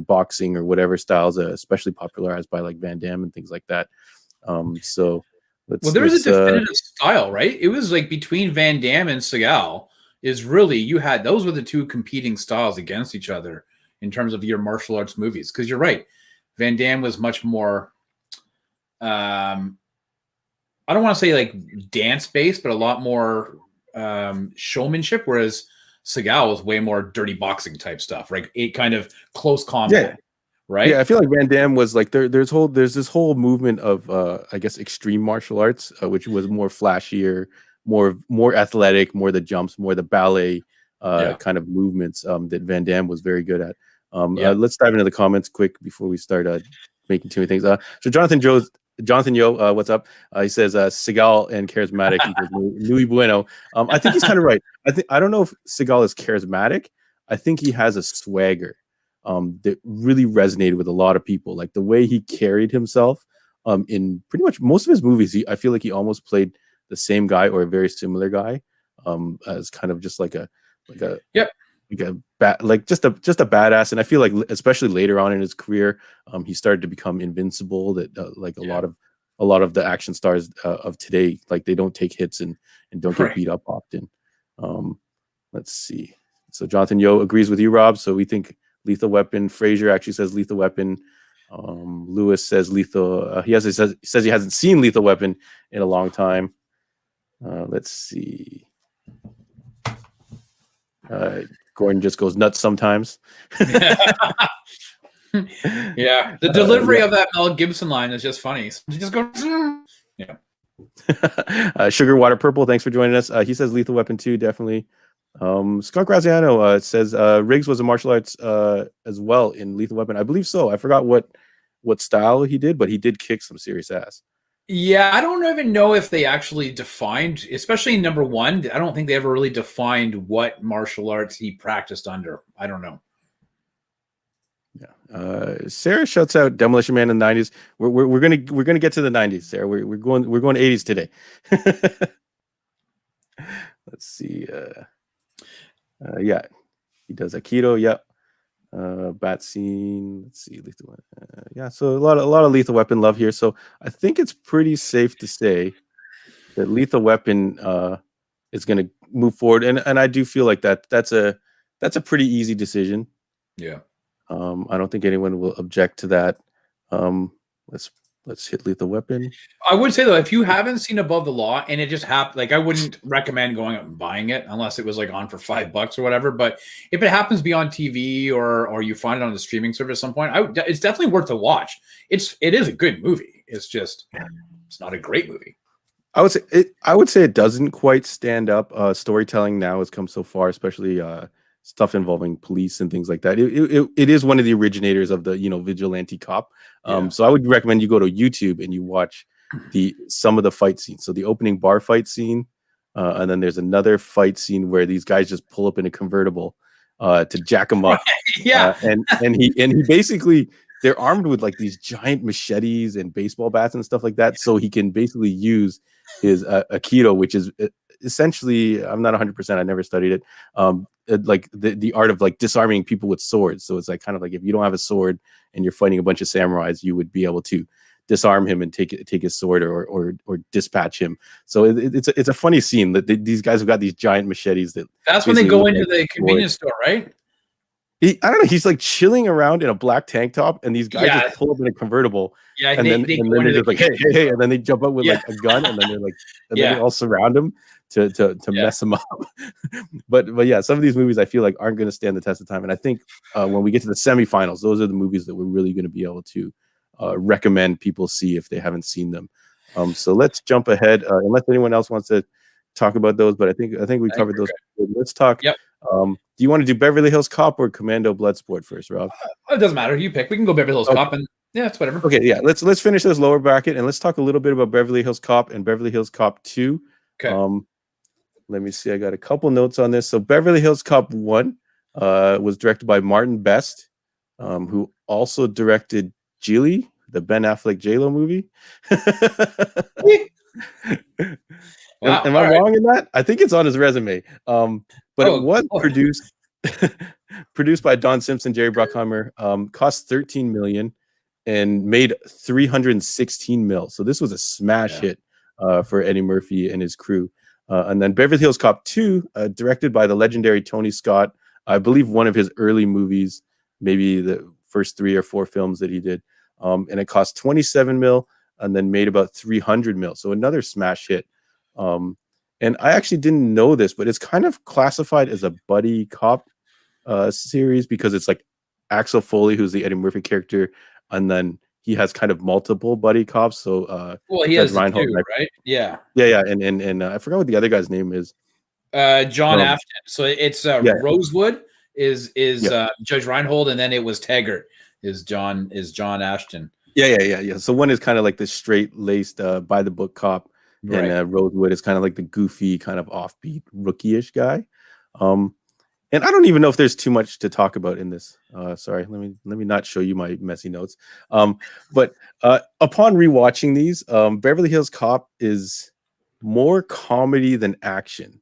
boxing or whatever styles, especially popularized by like Van Damme and things like that. There was a definitive style, right? It was like between Van Damme and Seagal is really those were the two competing styles against each other in terms of your martial arts movies. Because you're right, Van Damme was much more I don't want to say like dance based, but a lot more showmanship, whereas Seagal was way more dirty boxing type stuff, right? It kind of close combat. Yeah. Right. Yeah, I feel like Van Damme was like there's this whole movement of I guess extreme martial arts, which was more flashier, more athletic, more the jumps, more the ballet kind of movements that Van Damme was very good at. Let's dive into the comments quick before we start making too many things. So Jonathan Yo, what's up? He says Seagal and charismatic equals muy bueno. I think he's kind of right. I don't know if Seagal is charismatic. I think he has a swagger that really resonated with a lot of people. Like the way he carried himself in pretty much most of his movies. I feel like he almost played the same guy or a very similar guy as kind of just like a badass. And I feel like especially later on in his career, he started to become invincible. That a lot of the action stars of today, like they don't take hits and don't get beat up often. Let's see. So Jonathan Yo agrees with you, Rob. So we think Lethal Weapon. Fraser actually says Lethal Weapon. Lewis says Lethal. He says he hasn't seen Lethal Weapon in a long time. Let's see. Gordon just goes nuts sometimes. Yeah, the delivery of that Mel Gibson line is just funny. He just goes, Sugar Water Purple, thanks for joining us. He says Lethal Weapon 2, definitely. Scott Graziano says Riggs was a martial arts as well in Lethal Weapon. I believe so. I forgot what style he did, but he did kick some serious ass. Yeah, I don't even know if they actually defined, especially in number one. I don't think they ever really defined what martial arts he practiced under. I don't know. Yeah. Sarah shouts out Demolition Man in the 90s. We're gonna get to the 90s, Sarah. We're going 80s today. Let's see. Yeah, he does Aikido. Yep. Bat scene. Let's see. Lethal. Yeah. So a lot of Lethal Weapon love here. So I think it's pretty safe to say that Lethal Weapon is going to move forward, and I do feel like that's a pretty easy decision. Yeah. I don't think anyone will object to that. Let's hit Lethal Weapon. I would say though, if you haven't seen Above the Law and it just happened, like I wouldn't recommend going out and buying it unless it was like on for $5 or whatever. But if it happens to be on TV or you find it on the streaming service at some point, it's definitely worth a watch. It is a good movie. It's just, it's not a great movie. I would say it doesn't quite stand up. Storytelling now has come so far, especially stuff involving police and things like that. It is one of the originators of the vigilante cop. So I would recommend you go to YouTube and you watch some of the fight scenes. So the opening bar fight scene, and then there's another fight scene where these guys just pull up in a convertible to jack them up. Yeah, and he basically, they're armed with like these giant machetes and baseball bats and stuff like that, so he can basically use his Aikido, which is essentially, I'm not 100%, I never studied it, like the art of like disarming people with swords. So it's like kind of like if you don't have a sword and you're fighting a bunch of samurais, you would be able to disarm him and take his sword or dispatch him. So it's a funny scene that these guys have got these giant machetes. That's when they go into the convenience store, right? I don't know. He's like chilling around in a black tank top, and these guys just pull up in a convertible. Yeah, and then they're just like, hey, and then they jump up with like a gun, and then they're like, and then they all surround him to mess him up. but yeah, some of these movies I feel like aren't going to stand the test of time, and I think when we get to the semifinals, those are the movies that we're really going to be able to recommend people see if they haven't seen them. So let's jump ahead, unless anyone else wants to talk about those. But I think we covered those. Let's talk. Yep. Do you want to do Beverly Hills Cop or Commando Bloodsport first, Rob? It doesn't matter. You pick. We can go Beverly Hills Cop, and it's whatever. Okay, yeah. Let's finish this lower bracket and let's talk a little bit about Beverly Hills Cop and Beverly Hills Cop 2. Okay. Let me see. I got a couple notes on this. So Beverly Hills Cop 1 was directed by Martin Best, who also directed Geely, the Ben Affleck J-Lo movie. Wow, am I wrong in that? I think it's on his resume. But it was produced by Don Simpson, Jerry Bruckheimer, cost $13 million and made $316 million. So this was a smash hit for Eddie Murphy and his crew. And then Beverly Hills Cop 2, directed by the legendary Tony Scott, I believe one of his early movies, maybe the first 3 or 4 films that he did. And it cost $27 million and then made about $300 million. So another smash hit. And I actually didn't know this, but it's kind of classified as a buddy cop series because it's like Axel Foley, who's the Eddie Murphy character, and then he has kind of multiple buddy cops. So he has Reinhold, right? Yeah. And I forgot what the other guy's name is. John Ashton. So it's Rosewood is Judge Reinhold, and then it was Taggart is John Ashton. Yeah. So one is kind of like the straight-laced by the book cop. Right. And Rosewood is kind of like the goofy, kind of offbeat, rookie-ish guy. And I don't even know if there's too much to talk about in this. Sorry, let me not show you my messy notes. But upon rewatching these, Beverly Hills Cop is more comedy than action.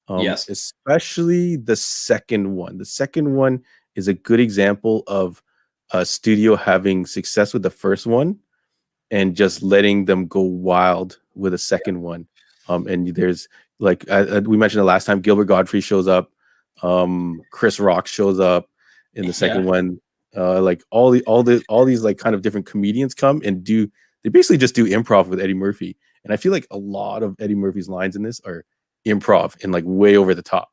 Yes, especially the second one. The second one is a good example of a studio having success with the first one and just letting them go wild with a second one. And there's like we mentioned the last time, Gilbert Gottfried shows up, Chris Rock shows up in the second one. Like all these like kind of different comedians come and they basically just do improv with Eddie Murphy. And I feel like a lot of Eddie Murphy's lines in this are improv and like way over the top.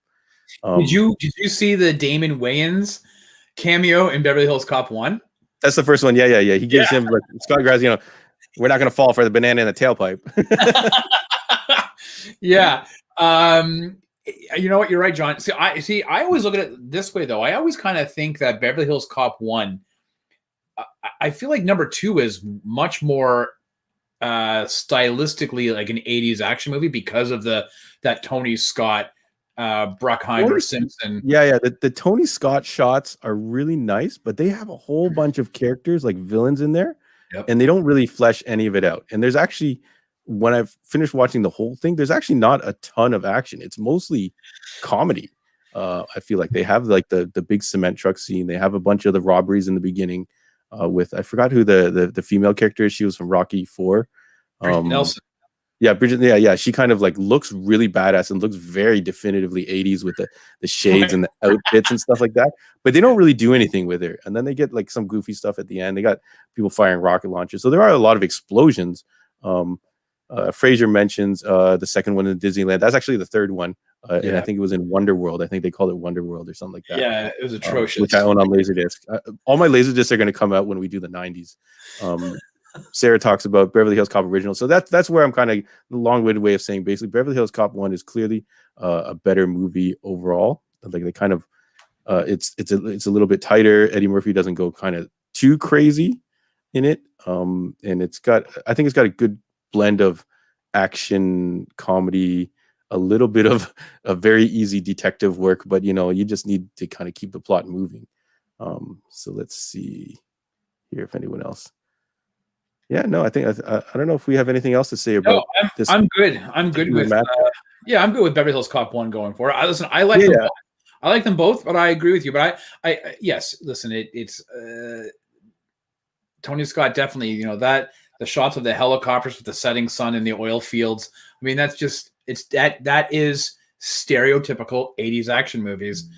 Did you see the Damon Wayans cameo in Beverly Hills Cop 1? That's the first one. Yeah. He gives him like Scott Graz, we're not going to fall for the banana in the tailpipe. Yeah. You know what? You're right, John. I always look at it this way, though. I always kind of think that Beverly Hills Cop 1, I feel like number 2 is much more stylistically like an 80s action movie because of that Tony Scott, Bruckheimer, Simpson. Yeah. The Tony Scott shots are really nice, but they have a whole bunch of characters like villains in there. Yep. And they don't really flesh any of it out. And there's actually, when I've finished watching the whole thing, there's actually not a ton of action. It's mostly comedy. I feel like they have like the big cement truck scene. They have a bunch of the robberies in the beginning with, I forgot who the female character is. She was from Rocky 4. Nelson. Yeah, Bridget. Yeah. She kind of like looks really badass and looks very definitively 80s with the shades and the outfits and stuff like that. But they don't really do anything with her. And then they get like some goofy stuff at the end. They got people firing rocket launchers. So there are a lot of explosions. Fraser mentions the second one in Disneyland. That's actually the third one. And I think it was in Wonder World. I think they called it Wonder World or something like that. Yeah, it was atrocious. Which I own on Laserdisc. All my Laserdiscs are going to come out when we do the 90s. Sarah talks about Beverly Hills Cop original. So that's where I'm kind of the long-winded way of saying basically Beverly Hills Cop 1 is clearly a better movie overall. Like they kind of it's a little bit tighter. Eddie Murphy doesn't go kind of too crazy in it. And I think it's got a good blend of action, comedy, a little bit of a very easy detective work, but you just need to kind of keep the plot moving. So let's see here if anyone else. Yeah, no, I think I don't know if we have anything else to say about this. I'm good. I'm good with I'm good with Beverly Hills Cop 1 going forward. I like them both. I like them both, but I agree with you. But I yes, listen, it's Tony Scott definitely, that the shots of the helicopters with the setting sun in the oil fields. I mean, that's just that is stereotypical 80s action movies.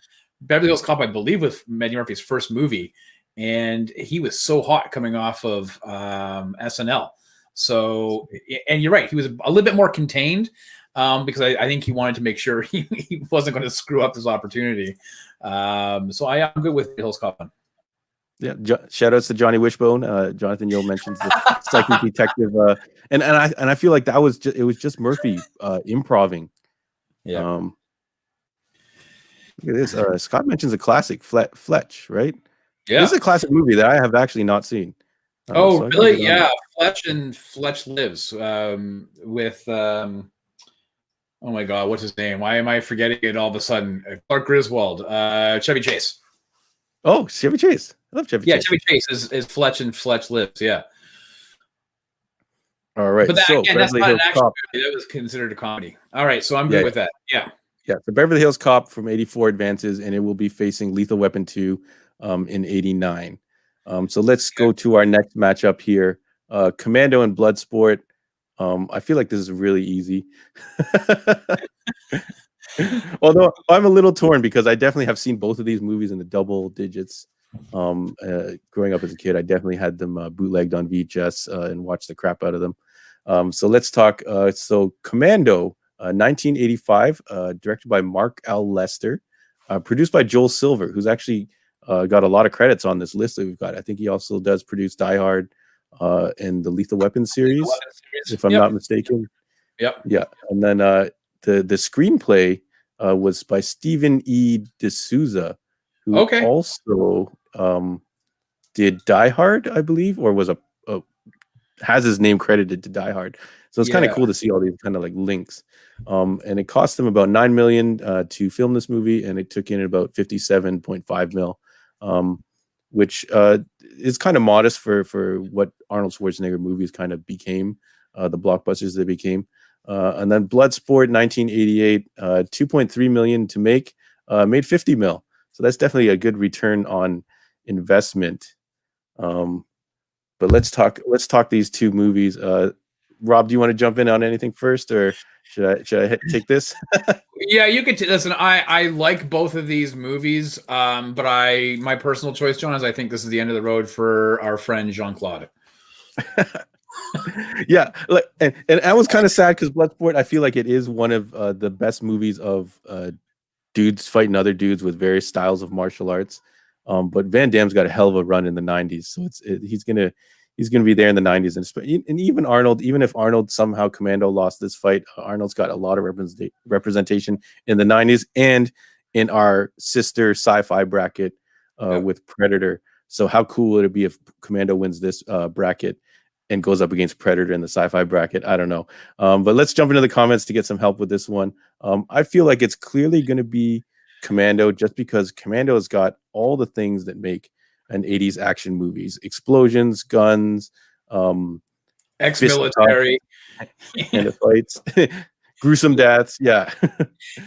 Beverly Hills Cop, I believe, was Eddie Murphy's first movie, and he was so hot coming off of SNL. So, and you're right, he was a little bit more contained because I think he wanted to make sure he wasn't going to screw up this opportunity. So I'm good with Hills Cop. Yeah, shout outs to Johnny Wishbone. Jonathan Yo mentions the psychic detective, and I feel like it was just Murphy improving. Yeah. Look at this. Scott mentions a classic, Fletch, right? Yeah, this is a classic movie that I have actually not seen. So really? Yeah, Fletch and Fletch Lives with oh my God, what's his name? Why am I forgetting it all of a sudden? Clark Griswold, Chevy Chase. Oh, Chevy Chase. I love Chevy Chase. Yeah, Chevy Chase is Fletch and Fletch Lives. Yeah. All right. But that's not an action movie. That was considered a comedy. All right, so I'm good with that. Yeah. Yeah. So Beverly Hills Cop from '84 advances, and it will be facing Lethal Weapon 2 in '89. So let's go to our next matchup here. Commando and Bloodsport. I feel like this is really easy. Although I'm a little torn because I definitely have seen both of these movies in the double digits. Growing up as a kid, I definitely had them bootlegged on VHS and watched the crap out of them. So let's talk. So Commando, 1985, directed by Mark L. Lester, produced by Joel Silver, who's actually got a lot of credits on this list that we've got. I think he also does produce Die Hard and the Lethal Weapon series, if I'm not mistaken. Yep. Yeah. And then the screenplay was by Stephen E. D'Souza, who also did Die Hard, I believe, or was has his name credited to Die Hard. So it's kind of cool to see all these kind of like links. And it cost them about $9 million to film this movie, and it took in about 57.5 mil, which is kind of modest for what Arnold Schwarzenegger movies kind of became, the blockbusters they became. And then Bloodsport, 1988, 2.3 million to make, made 50 mil. So that's definitely a good return on investment. But let's talk these two movies. Rob, do you want to jump in on anything first, or should I take this? Yeah, you could listen. I like both of these movies, but my personal choice, John, is I think this is the end of the road for our friend Jean-Claude. Yeah, and I was kind of sad because Bloodsport, I feel like it is one of the best movies of dudes fighting other dudes with various styles of martial arts. But Van Damme's got a hell of a run in the 90s, so he's gonna be there in the 90s, and even Arnold, even if Arnold somehow Commando lost this fight, Arnold's got a lot of representation in the 90s and in our sister sci-fi bracket with Predator. So how cool would it be if Commando wins this bracket and goes up against Predator in the sci-fi bracket? I don't know. But let's jump into the comments to get some help with this one. I feel like it's clearly going to be Commando, just because Commando has got all the things that make an 80s action movies: explosions, guns, ex-military, and the fights, gruesome deaths. Yeah.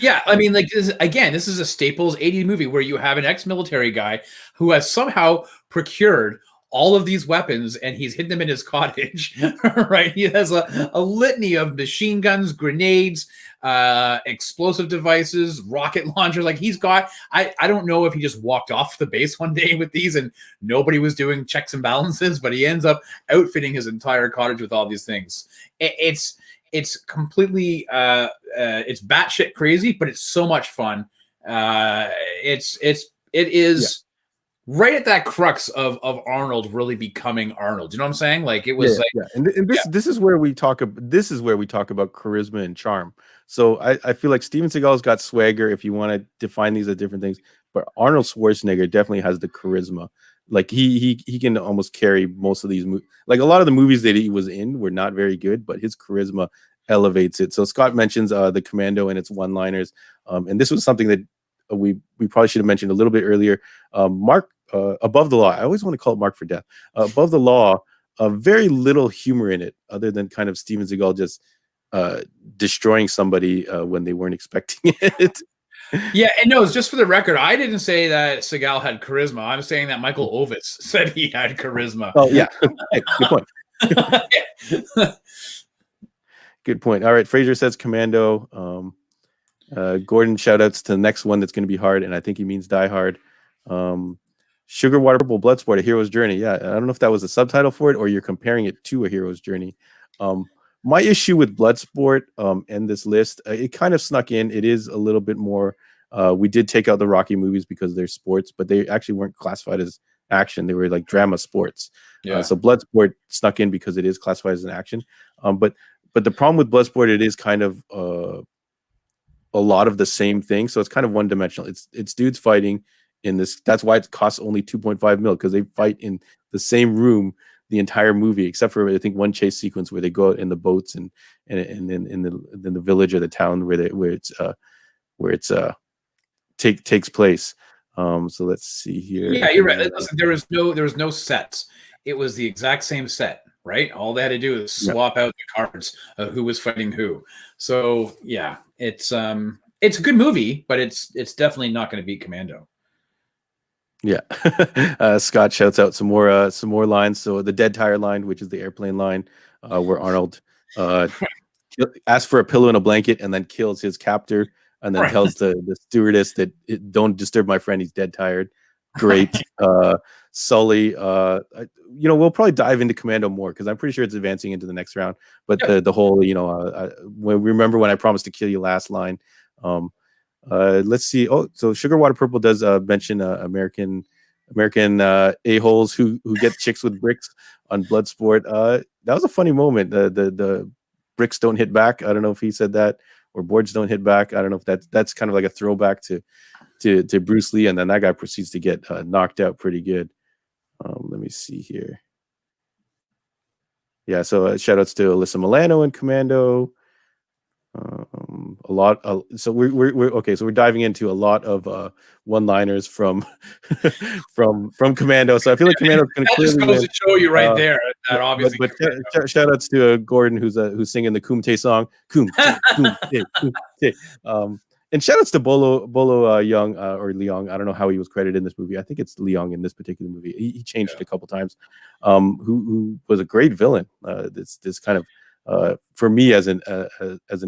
Yeah, I mean, like, this is a Staples 80s movie where you have an ex-military guy who has somehow procured all of these weapons, and he's hidden them in his cottage, right? He has a litany of machine guns, grenades, explosive devices, rocket launchers. Like, he's got, I don't know if he just walked off the base one day with these and nobody was doing checks and balances, but he ends up outfitting his entire cottage with all these things. It's completely, it's batshit crazy, but it's so much fun. It is right at that crux of Arnold really becoming Arnold. You know what I'm saying? Like it was and this is where we talk about charisma and charm. So I feel like Steven Seagal's got swagger if you want to define these as different things, but Arnold Schwarzenegger definitely has the charisma. Like he can almost carry most of these movies. Like a lot of the movies that he was in were not very good, but his charisma elevates it. So Scott mentions the Commando and its one-liners, and this was something that we probably should have mentioned a little bit earlier. Mark, Above the Law. I always want to call it Mark for Death. Above the Law. Very little humor in it, other than kind of Steven Seagal just destroying somebody when they weren't expecting it. Yeah, and no, it's just for the record. I didn't say that Seagal had charisma. I'm saying that Michael Ovitz said he had charisma. Oh yeah, hey, good point. Good point. All right, Fraser says Commando. Gordon shout outs to the next one that's going to be hard, and I think he means Die Hard. Sugar Water Purple Bloodsport, A Hero's Journey. Yeah, I don't know if that was a subtitle for it or you're comparing it to A Hero's Journey. My issue with Bloodsport and this list, it kind of snuck in. It is a little bit more. We did take out the Rocky movies because they're sports, but they actually weren't classified as action. They were like drama sports. Yeah. So Bloodsport snuck in because it is classified as an action. But the problem with Bloodsport, it is kind of a lot of the same thing. So it's kind of one dimensional. It's dudes fighting in this. That's why it costs only 2.5 mil, because they fight in the same room the entire movie, except for I think one chase sequence where they go out in the boats and in the village or the town where it's takes place. So let's see here. Yeah, you're right. Listen, there was no sets. It was the exact same set, right? All they had to do is swap out the cards, who was fighting who. So yeah, it's a good movie, but it's definitely not going to beat Commando. Yeah. Scott shouts out some more lines. So the dead tire line, which is the airplane line, where Arnold asks for a pillow and a blanket and then kills his captor and then tells the stewardess that don't disturb my friend, he's dead tired. Great. Sully, we'll probably dive into Commando more because I'm pretty sure it's advancing into the next round. But the whole, remember when I promised to kill you last line. Let's see. Oh, so Sugar Water Purple does mention American a-holes who get chicks with bricks on Bloodsport. That was a funny moment. The bricks don't hit back. I don't know if he said that, or boards don't hit back. I don't know if that's kind of like a throwback to Bruce Lee, and then that guy proceeds to get knocked out pretty good. Let me see here. Yeah, so shout outs to Alyssa Milano and Commando. So we're okay. So we're diving into a lot of one-liners from Commando. So I feel like Commando's going to just goes to show you right there that obviously. But shout outs to Gordon who's singing the Kumte song. Kumte, Kumte, Kumte. And shout outs to Bolo Young or Leong. I don't know how he was credited in this movie. I think it's Leong in this particular movie. He changed it a couple times. Who was a great villain. This kind of. For me as an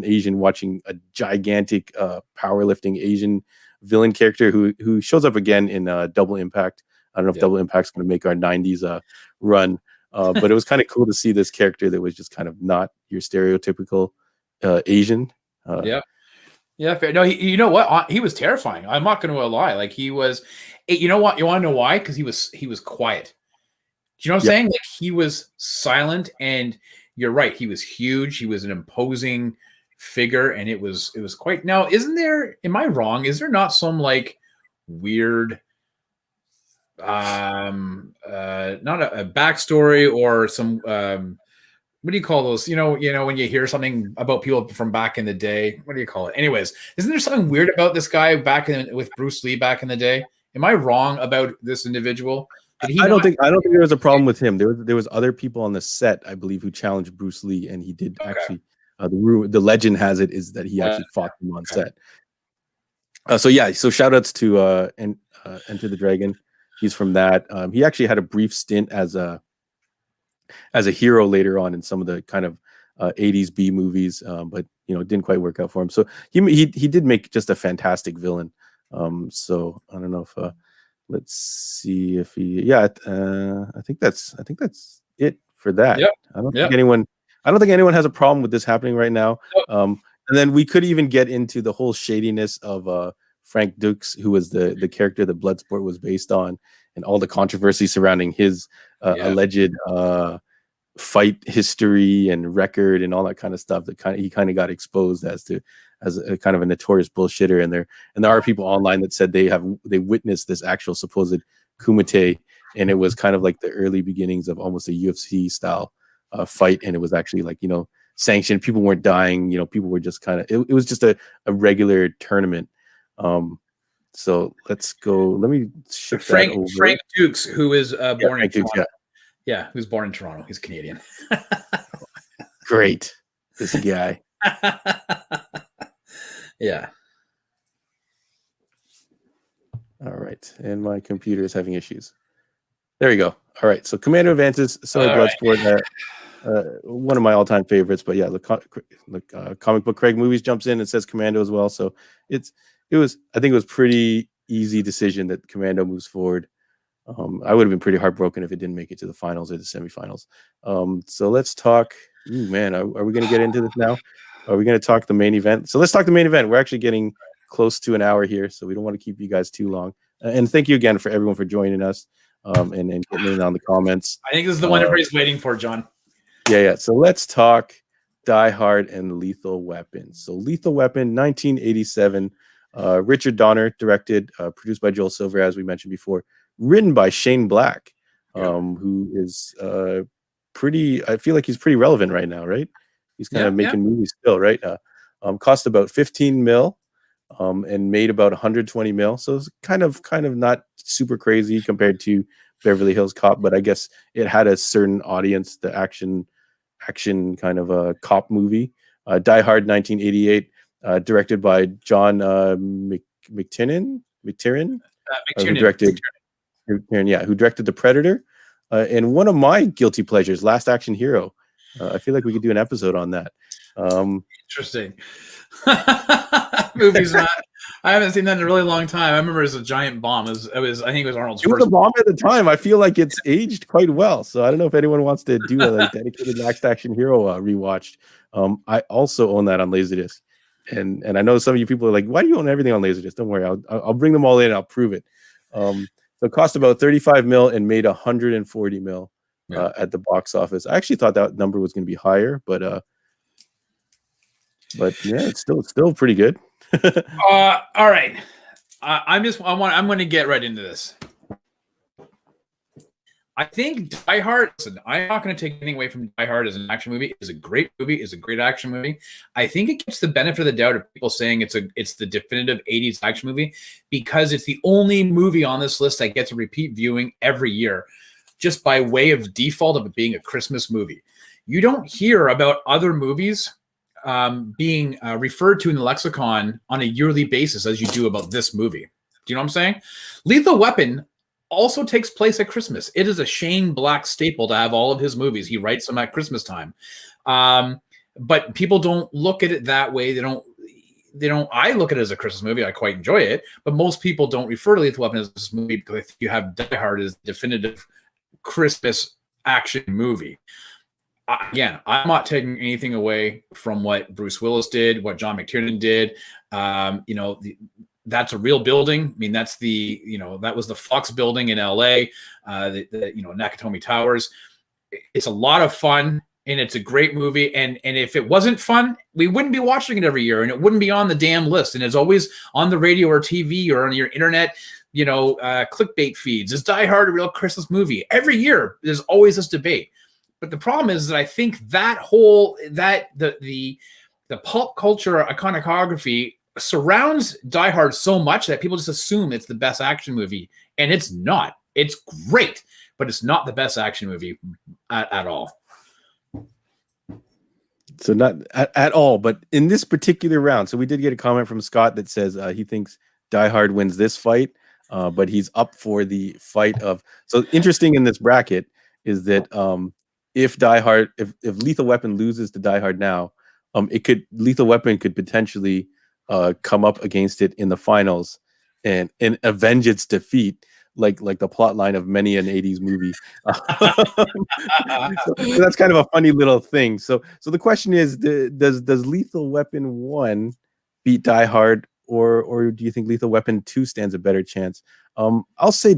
Asian watching a gigantic powerlifting Asian villain character who shows up again in Double Impact. I don't know if Double Impact's going to make our 90s run, but it was kind of cool to see this character that was just kind of not your stereotypical Asian. Yeah, fair. No, you know what? He was terrifying. I'm not going to lie. Like he was. You know what? You want to know why? Because he was quiet. Do you know what I'm saying? Like he was silent, and you're right. He was huge. He was an imposing figure, and it was quite. Now, isn't there? Am I wrong? Is there not some like weird, not a backstory or some what do you call those? You know, when you hear something about people from back in the day, what do you call it? Anyways, isn't there something weird about this guy with Bruce Lee back in the day? Am I wrong about this individual? I don't think there was a problem with him. There was other people on the set, I believe, who challenged Bruce Lee, and he did actually. The legend has it is that he actually fought them on set. So shout outs to Enter the Dragon. He's from that. He actually had a brief stint as a hero later on in some of the kind of 80s B movies, but it didn't quite work out for him. So he did make just a fantastic villain. So I don't know if. Let's see if he. I think that's it for that. Yep. I don't think anyone has a problem with this happening right now. Nope. And then we could even get into the whole shadiness of Frank Dukes, who was the character that Bloodsport was based on, and all the controversy surrounding his alleged fight history and record and all that kind of stuff, that he kind of got exposed as a kind of a notorious bullshitter. And there are people online that said they witnessed this actual supposed kumite, and it was kind of like the early beginnings of almost a UFC style fight, and it was actually like, you know, sanctioned. People weren't dying, you know, people were just kind of, it was just a regular tournament. So let's go. Let me shift Frank, that over. Frank Dukes, who is born in Dukes, Toronto. Yeah, who's born in Toronto. He's Canadian. Great. This guy. Yeah. All right. And my computer is having issues. There you go. All right. So Commando advances. Sorry, Bloodsport. One of my all-time favorites. But yeah, the comic book Craig Movies jumps in and says Commando as well. So I think it was pretty easy decision that Commando moves forward. I would have been pretty heartbroken if it didn't make it to the finals or the semifinals. So let's talk. Ooh, man, are we going to get into this now? Are we going to talk the main event? So let's talk the main event. We're actually getting close to an hour here, so we don't want to keep you guys too long. And thank you again for everyone for joining us and getting in on the comments. I think this is the one everybody's waiting for, John. Yeah. So let's talk Die Hard and Lethal Weapon. So Lethal Weapon, 1987. Richard Donner directed, produced by Joel Silver, as we mentioned before. Written by Shane Black, who is I feel like he's pretty relevant right now, right? He's kind of making movies still, right? Cost about 15 mil and made about 120 mil. So it's kind of not super crazy compared to Beverly Hills Cop, but I guess it had a certain audience, the action kind of a cop movie. Die Hard, 1988, directed by John McTiernan, who directed The Predator, and one of my guilty pleasures, Last Action Hero. I feel like we could do an episode on that. Interesting. Movie's not. I haven't seen that in a really long time. I remember it was a giant bomb. I think it was Arnold's first. It was a bomb at the time. I feel like it's aged quite well. So I don't know if anyone wants to do a dedicated Last Action Hero rewatch. I also own that on Laserdisc, and I know some of you people are like, "Why do you own everything on Laserdisc?" Don't worry, I'll bring them all in. I'll prove it. So it cost about 35 mil and made 140 mil at the box office. I actually thought that number was going to be higher, but yeah, it's still pretty good. All right, I'm going to get right into this. I think Die Hard. Listen, I'm not going to take anything away from Die Hard as an action movie. It's a great movie. It's a great action movie. I think it gets the benefit of the doubt of people saying it's the definitive 80s action movie because it's the only movie on this list that gets a repeat viewing every year, just by way of default of it being a Christmas movie. You don't hear about other movies being referred to in the lexicon on a yearly basis as you do about this movie. Do you know what I'm saying? Lethal Weapon also takes place at Christmas. It is a Shane Black staple to have all of his movies. He writes them at Christmas time. But people don't look at it that way. They don't. I look at it as a Christmas movie. I quite enjoy it, but most people don't refer to Lethal Weapon as this movie because you have Die Hard as definitive Christmas action movie. Again, I'm not taking anything away from what Bruce Willis did, what John McTiernan did. That's a real building. I mean, that was the Fox building in LA, Nakatomi Towers. It's a lot of fun and it's a great movie. And if it wasn't fun, we wouldn't be watching it every year and it wouldn't be on the damn list. And it's always on the radio or TV or on your internet, clickbait feeds. Is Die Hard a real Christmas movie? Every year, there's always this debate. But the problem is that I think the pulp culture iconography surrounds Die Hard so much that people just assume it's the best action movie, and it's not. It's great, but it's not the best action movie at all. So not at all, but in this particular round. So we did get a comment from Scott that says he thinks Die Hard wins this fight, but he's up for the fight of. So interesting in this bracket is that if Lethal Weapon loses to Die Hard now, Lethal Weapon could potentially come up against it in the finals and avenge its defeat, like the plot line of many an 80s movie. So that's kind of a funny little thing. So the question is, does Lethal Weapon 1 beat Die Hard, or do you think Lethal Weapon 2 stands a better chance? I'll say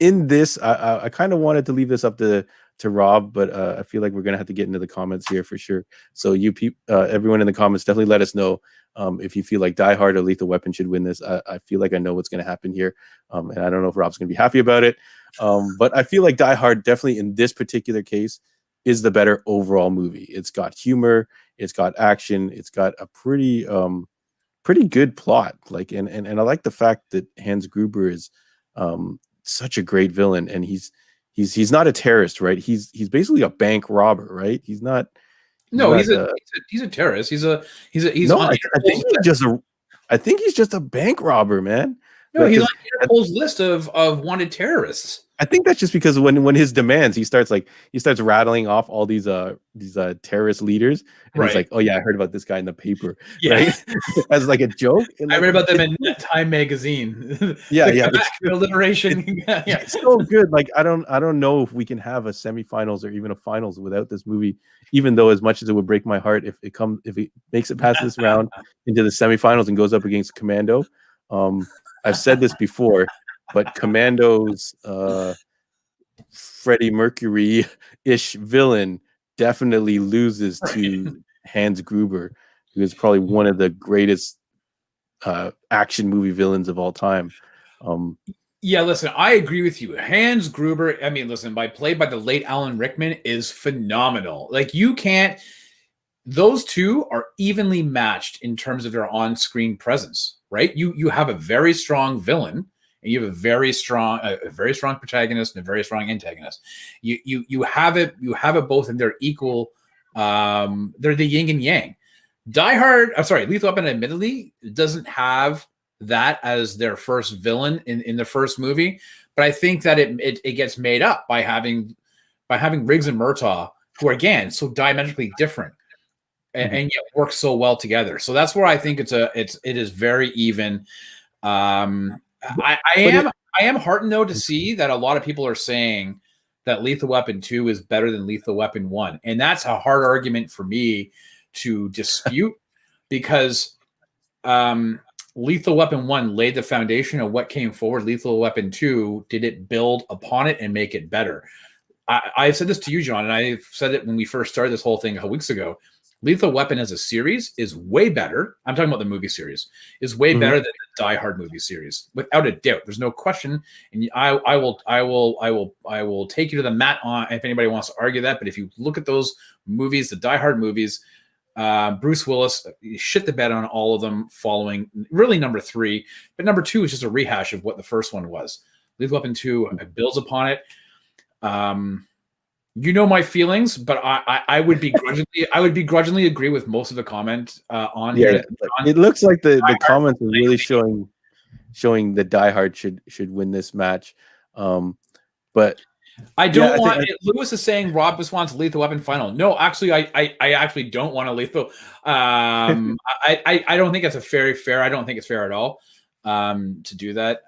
in this, I kind of wanted to leave this up to Rob, but I feel like we're gonna have to get into the comments here for sure. So everyone in the comments, definitely let us know if you feel like Die Hard or Lethal Weapon should win this. I feel like I know what's gonna happen here, and I don't know if Rob's gonna be happy about it. But I feel like Die Hard definitely in this particular case is the better overall movie. It's got humor, it's got action, it's got a pretty good plot. Like, and I like the fact that Hans Gruber is such a great villain, and he's not a terrorist, right? He's basically a bank robber, right? He's not. No, he's a terrorist. He's no. I think he's just a bank robber, man. No, he's on Interpol's list of wanted terrorists. I think that's just because when his demands, he starts rattling off all these terrorist leaders, and he's like, "Oh yeah, I heard about this guy in the paper," right? As like a joke. And I read about them in Time magazine. Yeah, alliteration. Yeah, it's so good. Like I don't know if we can have a semifinals or even a finals without this movie. Even though, as much as it would break my heart if it makes it past this round into the semifinals and goes up against Commando. I've said this before, but Commando's Freddie Mercury-ish villain definitely loses to Hans Gruber, who is probably one of the greatest action movie villains of all time. Yeah, listen, I agree with you. Hans Gruber, I mean, listen, played by the late Alan Rickman, is phenomenal. Like, those two are evenly matched in terms of their on-screen presence, right? You have a very strong villain, and you have a very strong protagonist and a very strong antagonist. You have it both in their equal. They're the yin and yang. Lethal Weapon admittedly doesn't have that as their first villain in the first movie, but I think that it gets made up by having Riggs and Murtaugh, who are again so diametrically different. And yet work so well together. So that's where I think it is very even. I am heartened though to see that a lot of people are saying that Lethal Weapon 2 is better than Lethal Weapon 1. And that's a hard argument for me to dispute because Lethal Weapon 1 laid the foundation of what came forward. Lethal Weapon 2, did it build upon it and make it better? I've said this to you, John, and I said it when we first started this whole thing a couple weeks ago. Lethal Weapon as a series is way better. I'm talking about the movie series. Is way better than the Die Hard movie series, without a doubt. There's no question. And I will take you to the mat on if anybody wants to argue that. But if you look at those movies, the Die Hard movies, Bruce Willis shit the bed on all of them. Following really number 3, but number 2 is just a rehash of what the first one was. Lethal Weapon 2 builds upon it. You know my feelings, but I would begrudgingly agree with most of the comment on here. It looks like the comments are really showing that Die Hard should win this match. But I don't want Lewis is saying Rob just wants Lethal Weapon final. No, actually, I actually don't want a lethal. I don't think it's fair. I don't think it's fair at all to do that.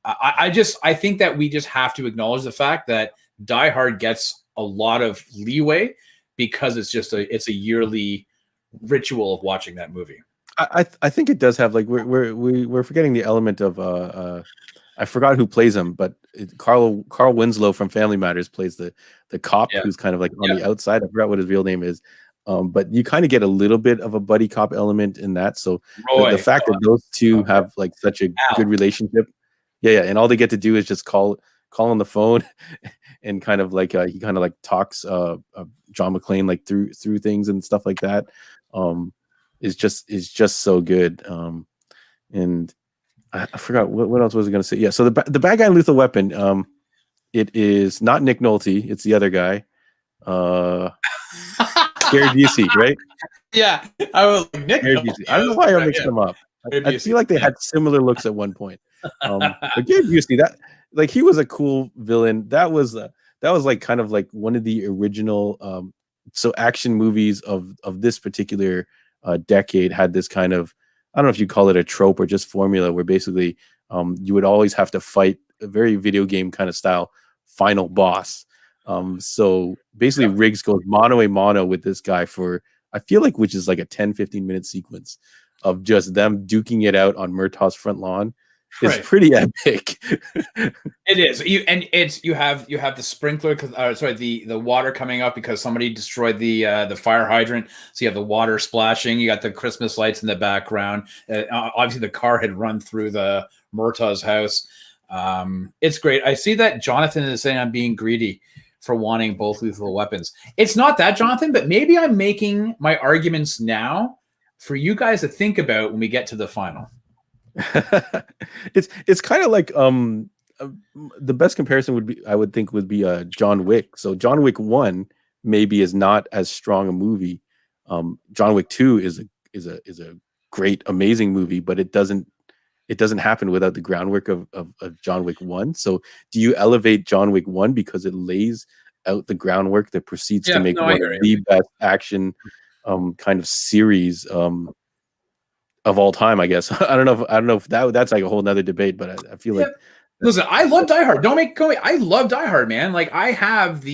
I think that we just have to acknowledge the fact that Die Hard gets a lot of leeway because it's a yearly ritual of watching that movie. I think it does have, like, we're forgetting the element of I forgot who plays him, but Carl Winslow from Family Matters plays the cop who's kind of like on the outside. I forgot what his real name is. But you kind of get a little bit of a buddy cop element in that. So the fact that those two have like such a good relationship. Yeah. And all they get to do is just call on the phone and kind of like he kind of like talks John McClane like through things and stuff like that. Is just so good. And I forgot what else was I going to say. Yeah. So the bad guy in Lethal Weapon, it is not Nick Nolte. It's the other guy. Gary Busey, right? Yeah. I was like, Nick Gary Busey. I don't know why I mixed them up. I feel like they had similar looks at one point. But Gary Busey, that like he was a cool villain. That was like kind of like one of the original so action movies of this particular decade had this kind of, I don't know if you call it a trope or just formula, where basically you would always have to fight a very video game kind of style final boss. So basically Riggs goes mano a mano with this guy for, I feel like, which is like a 10-15 minute sequence of just them duking it out on Murtaugh's front lawn. is pretty epic. It is. You have the sprinkler, the water coming up because somebody destroyed the fire hydrant. So you have the water splashing. You got the Christmas lights in the background. Obviously, the car had run through the Murtaugh's house. It's great. I see that Jonathan is saying I'm being greedy for wanting both lethal weapons. It's not that, Jonathan, but maybe I'm making my arguments now for you guys to think about when we get to the final. It's kind of like the best comparison would be, I would think, would be John Wick. So John Wick 1 maybe is not as strong a movie. John Wick 2 is a great, amazing movie, but it doesn't happen without the groundwork of John Wick 1. So do you elevate John Wick 1 because it lays out the groundwork that proceeds to make one of the best action kind of series of all time, I guess. I don't know if that's like a whole nother debate, but I feel like listen, I love Die Hard. I love Die Hard, man. Like I have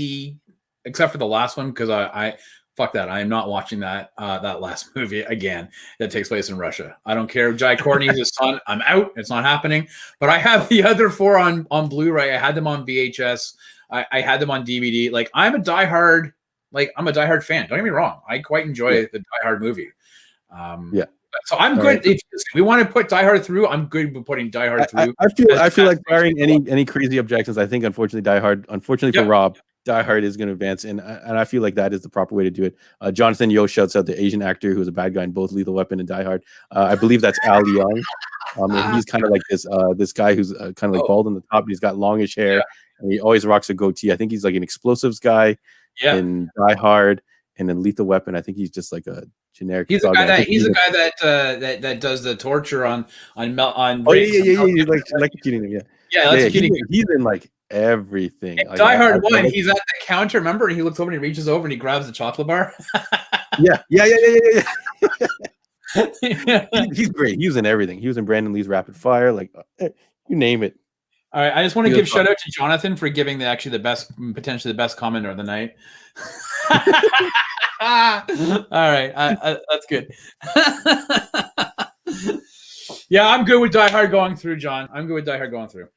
except for the last one, because I fuck that. I am not watching that last movie again that takes place in Russia. I don't care if Jai Courtney's his son. I'm out. It's not happening. But I have the other 4 on Blu-ray. I had them on VHS. I had them on DVD. Like I'm a Die Hard fan. Don't get me wrong. I quite enjoy the Die Hard movie. Yeah. So I'm good. Right. If we want to put Die Hard through, I'm good with putting Die Hard through. I feel like barring any crazy objections, I think unfortunately for Rob, Die Hard is going to advance, and I feel like that is the proper way to do it. Jonathan Yo shouts out the Asian actor who was a bad guy in both Lethal Weapon and Die Hard. I believe that's Al Leong. And he's kind of like this guy who's kind of like bald on the top. He's got longish hair, and he always rocks a goatee. I think he's like an explosives guy in Die Hard, and in Lethal Weapon, I think he's just like a generic. He's a guy that does the torture on. Oh yeah. He's like electrocuting him. He's in like everything. Like, Die Hard 1, he's at the counter. Remember, he looks over and he reaches over and he grabs the chocolate bar. Yeah. He's great. He was in everything. He was in Brandon Lee's Rapid Fire. Like, you name it. All right, I just want to give shout out to Jonathan for giving potentially the best commenter of the night. All right, that's good. Yeah, I'm good with Die Hard going through, John. I'm good with Die Hard going through.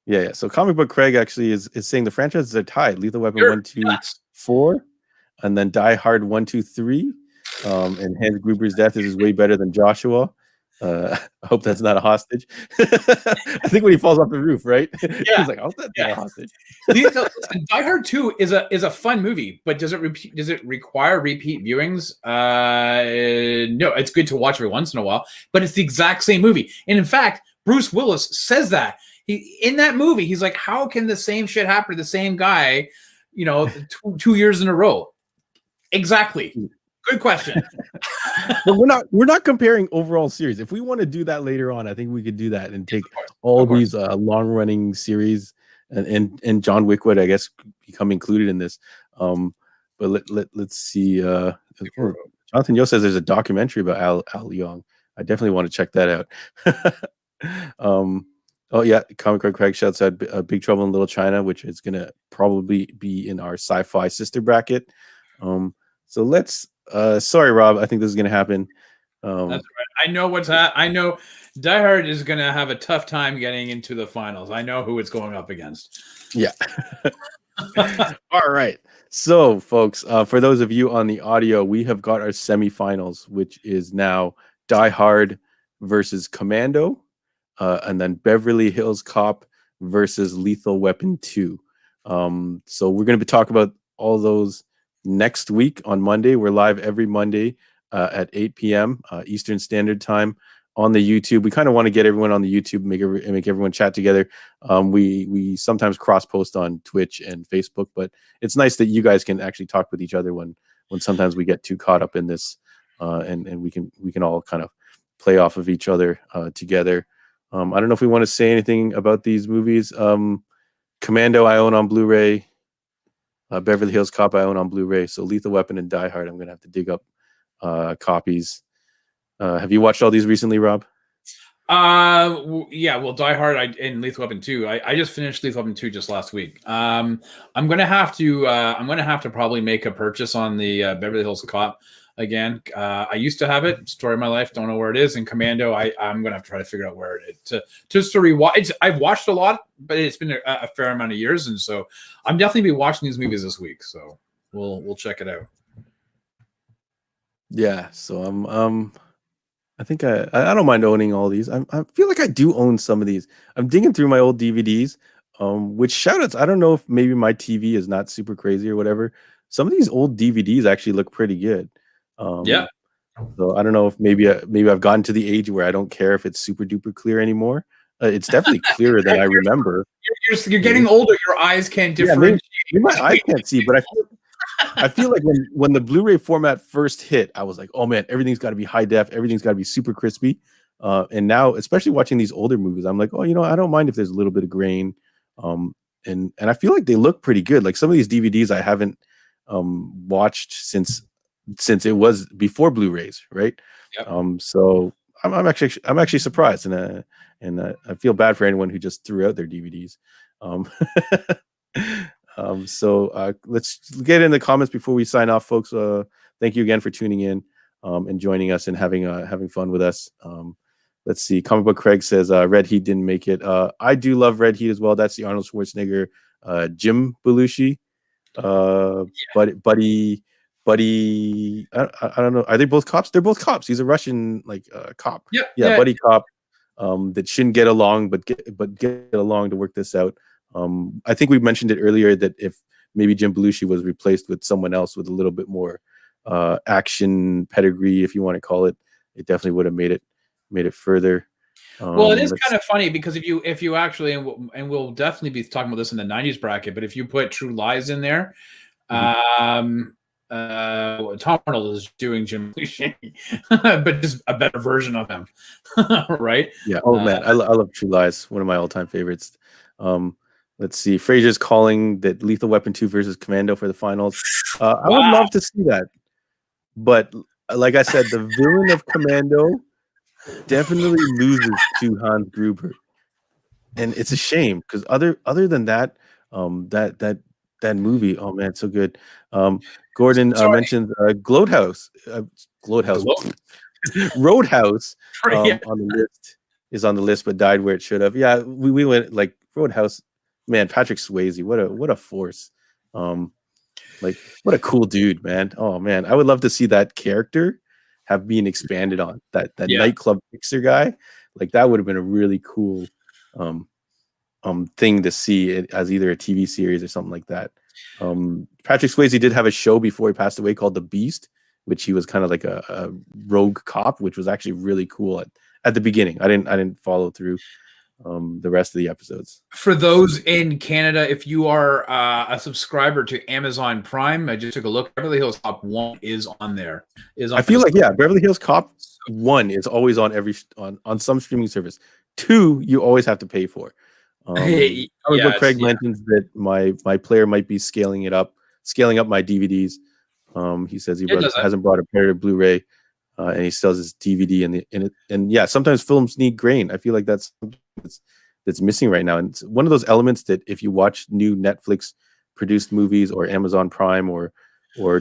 Yeah. So Comic Book Craig actually is saying the franchises are tied. Lethal Weapon 1, 2, 4, and then Die Hard 1, 2, 3. And Hans Gruber's death is way better than Joshua. I hope that's not a hostage. I think when he falls off the roof, right? Yeah. He's like, "Oh, that's not a hostage." Die Hard 2 is a fun movie, but does it require repeat viewings? No, it's good to watch every once in a while, but it's the exact same movie. And in fact, Bruce Willis says that in that movie, he's like, "How can the same shit happen to the same guy, 2 years in a row?" Exactly. Good question. But we're not comparing overall series. If we want to do that later on, I think we could do that and take all these long running series and John Wick would, I guess, become included in this. But let's see. Jonathan Yo says there's a documentary about Al Leong. I definitely want to check that out. Oh yeah, Comic Book Craig shouts out Big Trouble in Little China, which is gonna probably be in our sci-fi sister bracket. So let's. Sorry, Rob. I think this is going to happen. That's right. I know I know Die Hard is going to have a tough time getting into the finals. I know who it's going up against. Yeah. All right. So, folks, for those of you on the audio, we have got our semifinals, which is now Die Hard versus Commando, and then Beverly Hills Cop versus Lethal Weapon 2. So we're going to be talking about all those next week on Monday. We're live every Monday at 8 p.m. Eastern Standard Time on the YouTube. We kind of want to get everyone on the YouTube, make everyone chat together. We sometimes cross post on Twitch and Facebook, but it's nice that you guys can actually talk with each other when sometimes we get too caught up in this, and we can all kind of play off of each other together. I don't know if we want to say anything about these movies. Commando I own on Blu-ray. Beverly Hills Cop I own on Blu-ray. So Lethal Weapon and Die Hard, I'm going to have to dig up copies. Have you watched all these recently, Rob? Yeah, well, Die Hard and Lethal Weapon 2. I just finished Lethal Weapon 2 just last week. I'm gonna have to probably make a purchase on the Beverly Hills Cop again. I used to have it, story of my life, don't know where it is. And Commando, I'm gonna have to try to figure out where it is to rewatch. I've watched a lot, but it's been a fair amount of years, and so I'm definitely be watching these movies this week. So we'll check it out. Yeah, so I think I don't mind owning all these. I feel like I do own some of these. I'm digging through my old DVDs. Which shoutouts, I don't know if maybe my TV is not super crazy or whatever. Some of these old DVDs actually look pretty good. Yeah. So I don't know if maybe I've gotten to the age where I don't care if it's super duper clear anymore. It's definitely clearer than I remember. You're getting older. Your eyes can't differentiate. Maybe my eyes can't see, but I feel like when the Blu-ray format first hit, I was like, oh man, everything's got to be high def, everything's got to be super crispy. And now, especially watching these older movies, I'm like, oh, I don't mind if there's a little bit of grain. And I feel like they look pretty good. Like some of these DVDs I haven't watched since it was before Blu-rays, right? Yep. So I'm actually surprised, and I feel bad for anyone who just threw out their DVDs. So let's get in the comments before we sign off, folks. Thank you again for tuning in and joining us and having fun with us. Let's see. Comic Book Craig says Red Heat didn't make it. I do love Red Heat as well. That's the Arnold Schwarzenegger, Jim Belushi, buddy. I don't know. Are they both cops? They're both cops. He's a Russian cop. Yeah. Buddy cop. That shouldn't get along, but get along to work this out. I think we mentioned it earlier that if maybe Jim Belushi was replaced with someone else with a little bit more action pedigree, if you want to call it, it definitely would have made it further. Well, it is kind of funny because if you actually, and we'll definitely be talking about this in the 90s bracket, but if you put True Lies in there, Tom Arnold is doing Jim Belushi, but just a better version of him, right? Yeah. Oh man, I love True Lies, one of my all-time favorites. Let's see. Fraser's calling that Lethal Weapon 2 versus Commando for the finals. I would love to see that, but like I said, the villain of Commando definitely loses to Hans Gruber, and it's a shame because other than that, that movie, oh man, it's so good. Gordon mentions Roadhouse on the list is on the list, but died where it should have. Yeah, we went like Roadhouse. Man, Patrick Swayze, what a force. Like what a cool dude, man. Oh man, I would love to see that character have been expanded on. That nightclub fixer guy. Like that would have been a really cool thing to see as either a TV series or something like that. Patrick Swayze did have a show before he passed away called The Beast, which he was kind of like a rogue cop, which was actually really cool at the beginning. I didn't follow through the rest of the episodes. For those in Canada, if you are a subscriber to Amazon Prime, I just took a look. Beverly Hills Cop 1 is on there. I feel like Beverly Hills Cop 1 is always on on some streaming service. 2 you always have to pay for. Craig mentions that my player might be scaling up my DVDs. He says he hasn't brought a pair of Blu-ray, and he sells his DVD and yeah, sometimes films need grain. I feel like that's missing right now, and it's one of those elements that if you watch new Netflix produced movies or Amazon Prime or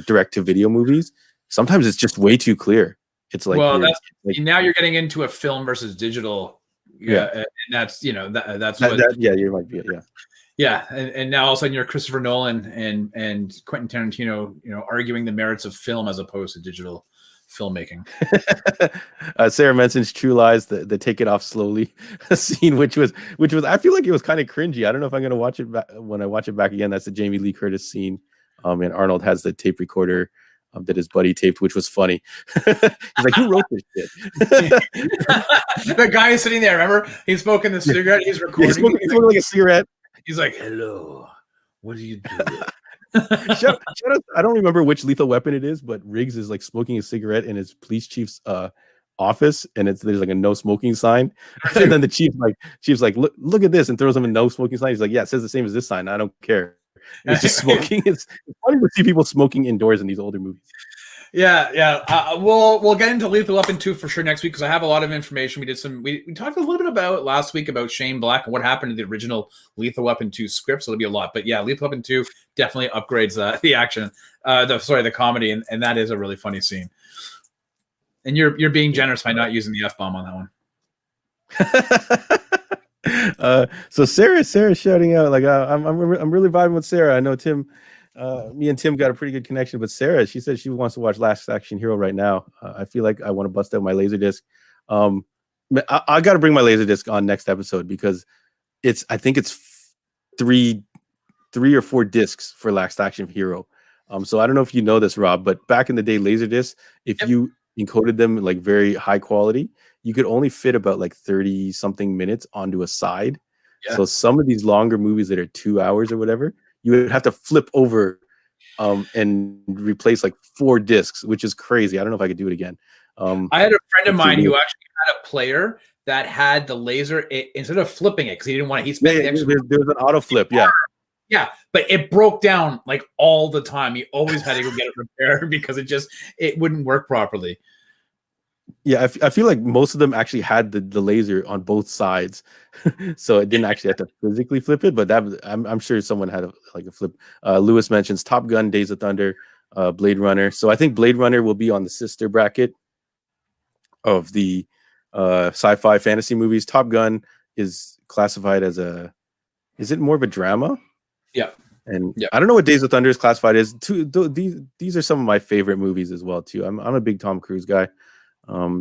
direct to video movies, sometimes it's just way too clear. It's like, well, now you're getting into a film versus digital. Yeah, and that's you might be and now all of a sudden you're Christopher Nolan and Quentin Tarantino, arguing the merits of film as opposed to digital filmmaking. Sarah mentions True Lies, the take it off slowly scene, which was I feel like it was kind of cringy. I don't know if I'm gonna watch it back when I watch it back again. That's the Jamie Lee Curtis scene, and Arnold has the tape recorder that his buddy taped, which was funny. He's like, who wrote this shit? The guy is sitting there, remember? He's smoking the cigarette, he's recording. He's smoking like a cigarette. He's like, hello, what do you do? Shout out, I don't remember which Lethal Weapon it is, but Riggs is like smoking a cigarette in his police chief's office, and there's like a no smoking sign. And then the chief's like, look at this, and throws him a no smoking sign. He's like, yeah, it says the same as this sign. I don't care. It's just smoking. It's funny to see people smoking indoors in these older movies. Yeah. We'll get into Lethal Weapon 2 for sure next week because I have a lot of information. We talked a little bit about last week about Shane Black and what happened to the original Lethal Weapon 2 script. So it'll be a lot. But yeah, Lethal Weapon 2 definitely upgrades the action. The comedy, and that is a really funny scene. And you're being generous by not using the F-bomb on that one. So Sarah's shouting out like I'm really vibing with Sarah. I know Tim. Me and Tim got a pretty good connection, but Sarah, she said she wants to watch Last Action Hero right now. I feel like I want to bust out my Laserdisc. I got to bring my Laserdisc on next episode because I think it's three or four discs for Last Action Hero. So I don't know if you know this, Rob, but back in the day, Laserdisc, if you encoded them like very high quality, you could only fit about like 30 something minutes onto a side. Yeah. So some of these longer movies that are 2 hours or whatever, you would have to flip over and replace like 4 discs, which is crazy. I don't know if I could do it again. I had a friend of mine who actually had a player that had the laser instead of flipping it because he didn't want it. He spent there was an auto flip, yeah, but it broke down like all the time. He always had to go get it repaired because it wouldn't work properly. Yeah, I feel like most of them actually had the laser on both sides, so it didn't actually have to physically flip it. But I'm sure someone had a flip. Lewis mentions Top Gun, Days of Thunder, Blade Runner. So I think Blade Runner will be on the sister bracket of the sci-fi fantasy movies. Top Gun is classified as is it more of a drama? Yeah. And I don't know what Days of Thunder is classified as. These are some of my favorite movies as well too. I'm a big Tom Cruise guy.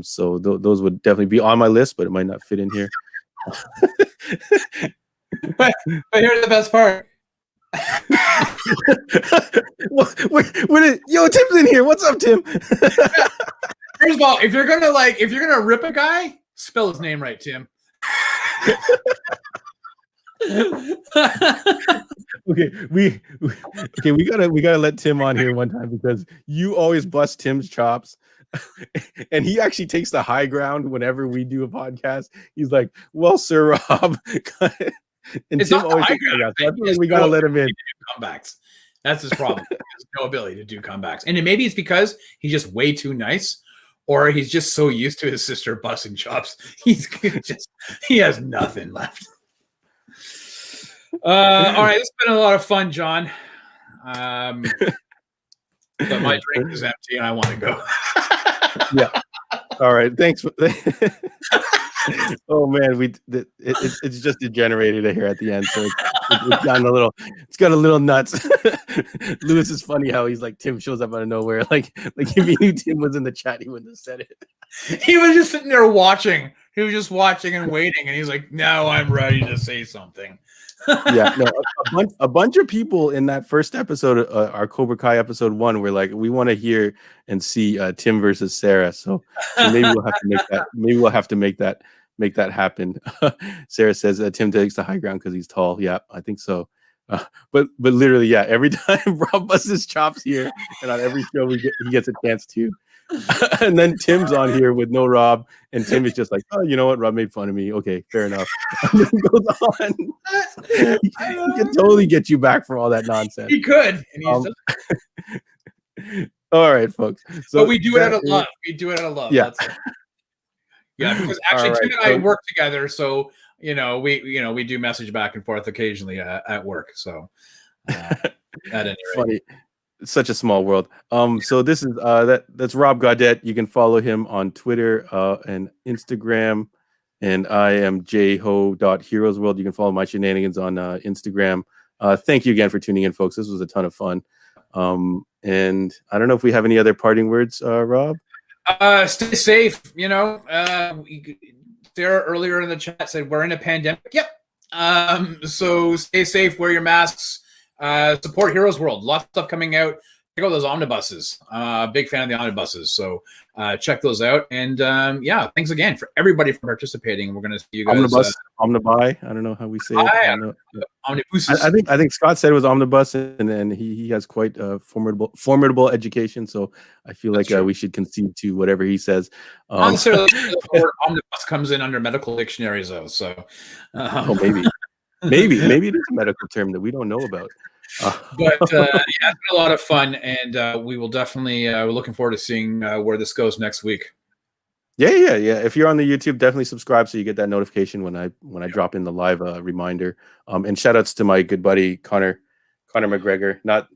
So those would definitely be on my list, but it might not fit in here. but here's the best part. Yo, Tim's in here. What's up, Tim? First of all, if you're gonna rip a guy, spell his name right, Tim. Okay, we gotta let Tim on here one time because you always bust Tim's chops. And he actually takes the high ground whenever we do a podcast. He's like, "Well, Sir Rob," and it's Tim always takes the high ground. So I feel like we gotta let him in. Comebacks. That's his problem. He has no ability to do comebacks, and maybe it's because he's just way too nice, or he's just so used to his sister busting chops. He has nothing left. All right, it's been a lot of fun, John. But my drink is empty and I want to go. Yeah. All right. Thanks. Oh man, it's just degenerated here at the end. So it's gotten it's got a little nuts. Lewis is funny how he's like, Tim shows up out of nowhere. Like if he knew Tim was in the chat, he wouldn't have said it. He was just sitting there watching. He was just watching and waiting, and he's like, "Now I'm ready to say something." Yeah, no, a bunch of people in that first episode, our Cobra Kai episode 1, were like, we want to hear and see Tim versus Sarah. So maybe we'll have to make that. Maybe we'll have to make that happen. Sarah says Tim takes the high ground because he's tall. Yeah, I think so. But literally, yeah, every time Rob busts his chops here, and on every show he gets a chance to. And then Tim's on here with no Rob, and Tim is just like, "Oh, you know what? Rob made fun of me. Okay, fair enough." And then goes on. He can totally get you back for all that nonsense. He could. All right, folks. So but we do it out of love. We do it out of love. Yeah. Because actually Tim and I work together, so we do message back and forth occasionally at work. So at any rate. Funny. It's such a small world. So this is that's Rob Gaudet. You can follow him on Twitter and Instagram. And I am jho.heroesworld. You can follow my shenanigans on Instagram. Thank you again for tuning in, folks. This was a ton of fun. And I don't know if we have any other parting words, Rob. Stay safe. Sarah earlier in the chat said we're in a pandemic. Yep. So stay safe. Wear your masks. Support Heroes World. Lots of stuff coming out. Check out those omnibuses. Big fan of the omnibuses. So check those out. And thanks again for everybody for participating. We're going to see you guys. Omnibus, omnibuy. I don't know how we say it. Omnibuses. I think Scott said it was omnibus, and then he has quite a formidable education. So I feel like we should concede to whatever he says. Not necessarily the word omnibus comes in under medical dictionaries, though. So maybe it is a medical term that we don't know about. But yeah, it's been a lot of fun, and we will definitely. We're looking forward to seeing where this goes next week. Yeah. If you're on the YouTube, definitely subscribe so you get that notification when I drop in the live reminder. And shout outs to my good buddy Connor Macgregor, not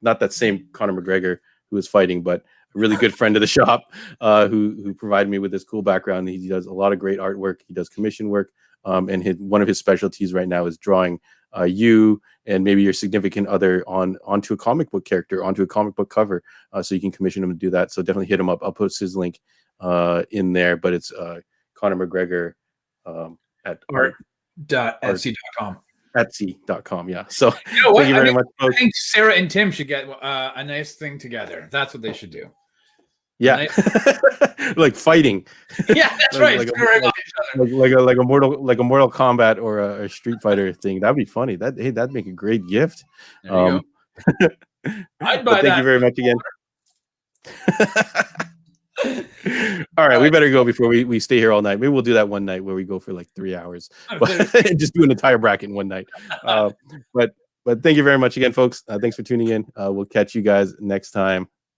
that same Connor Macgregor who was fighting, but a really good friend of the shop who provided me with this cool background. He does a lot of great artwork. He does commission work, and one of his specialties right now is drawing you and maybe your significant other onto a comic book character, onto a comic book cover, so you can commission him to do that. So definitely hit him up. I'll post his link in there, but it's Connor Macgregor at art.etsy.com. Etsy.com. Yeah. So you know what? thank you very much, folks. I think Sarah and Tim should get a nice thing together. That's what they should do. Yeah. Like fighting. Yeah, that's right. Like a Mortal Kombat or a Street Fighter thing. That'd be funny. That'd make a great gift. There you go. I'd buy that. Thank you very much again. All right, we better go before we stay here all night. Maybe we'll do that one night where we go for like 3 hours, but just do an entire bracket in one night. But thank you very much again, folks. Thanks for tuning in. We'll catch you guys next time.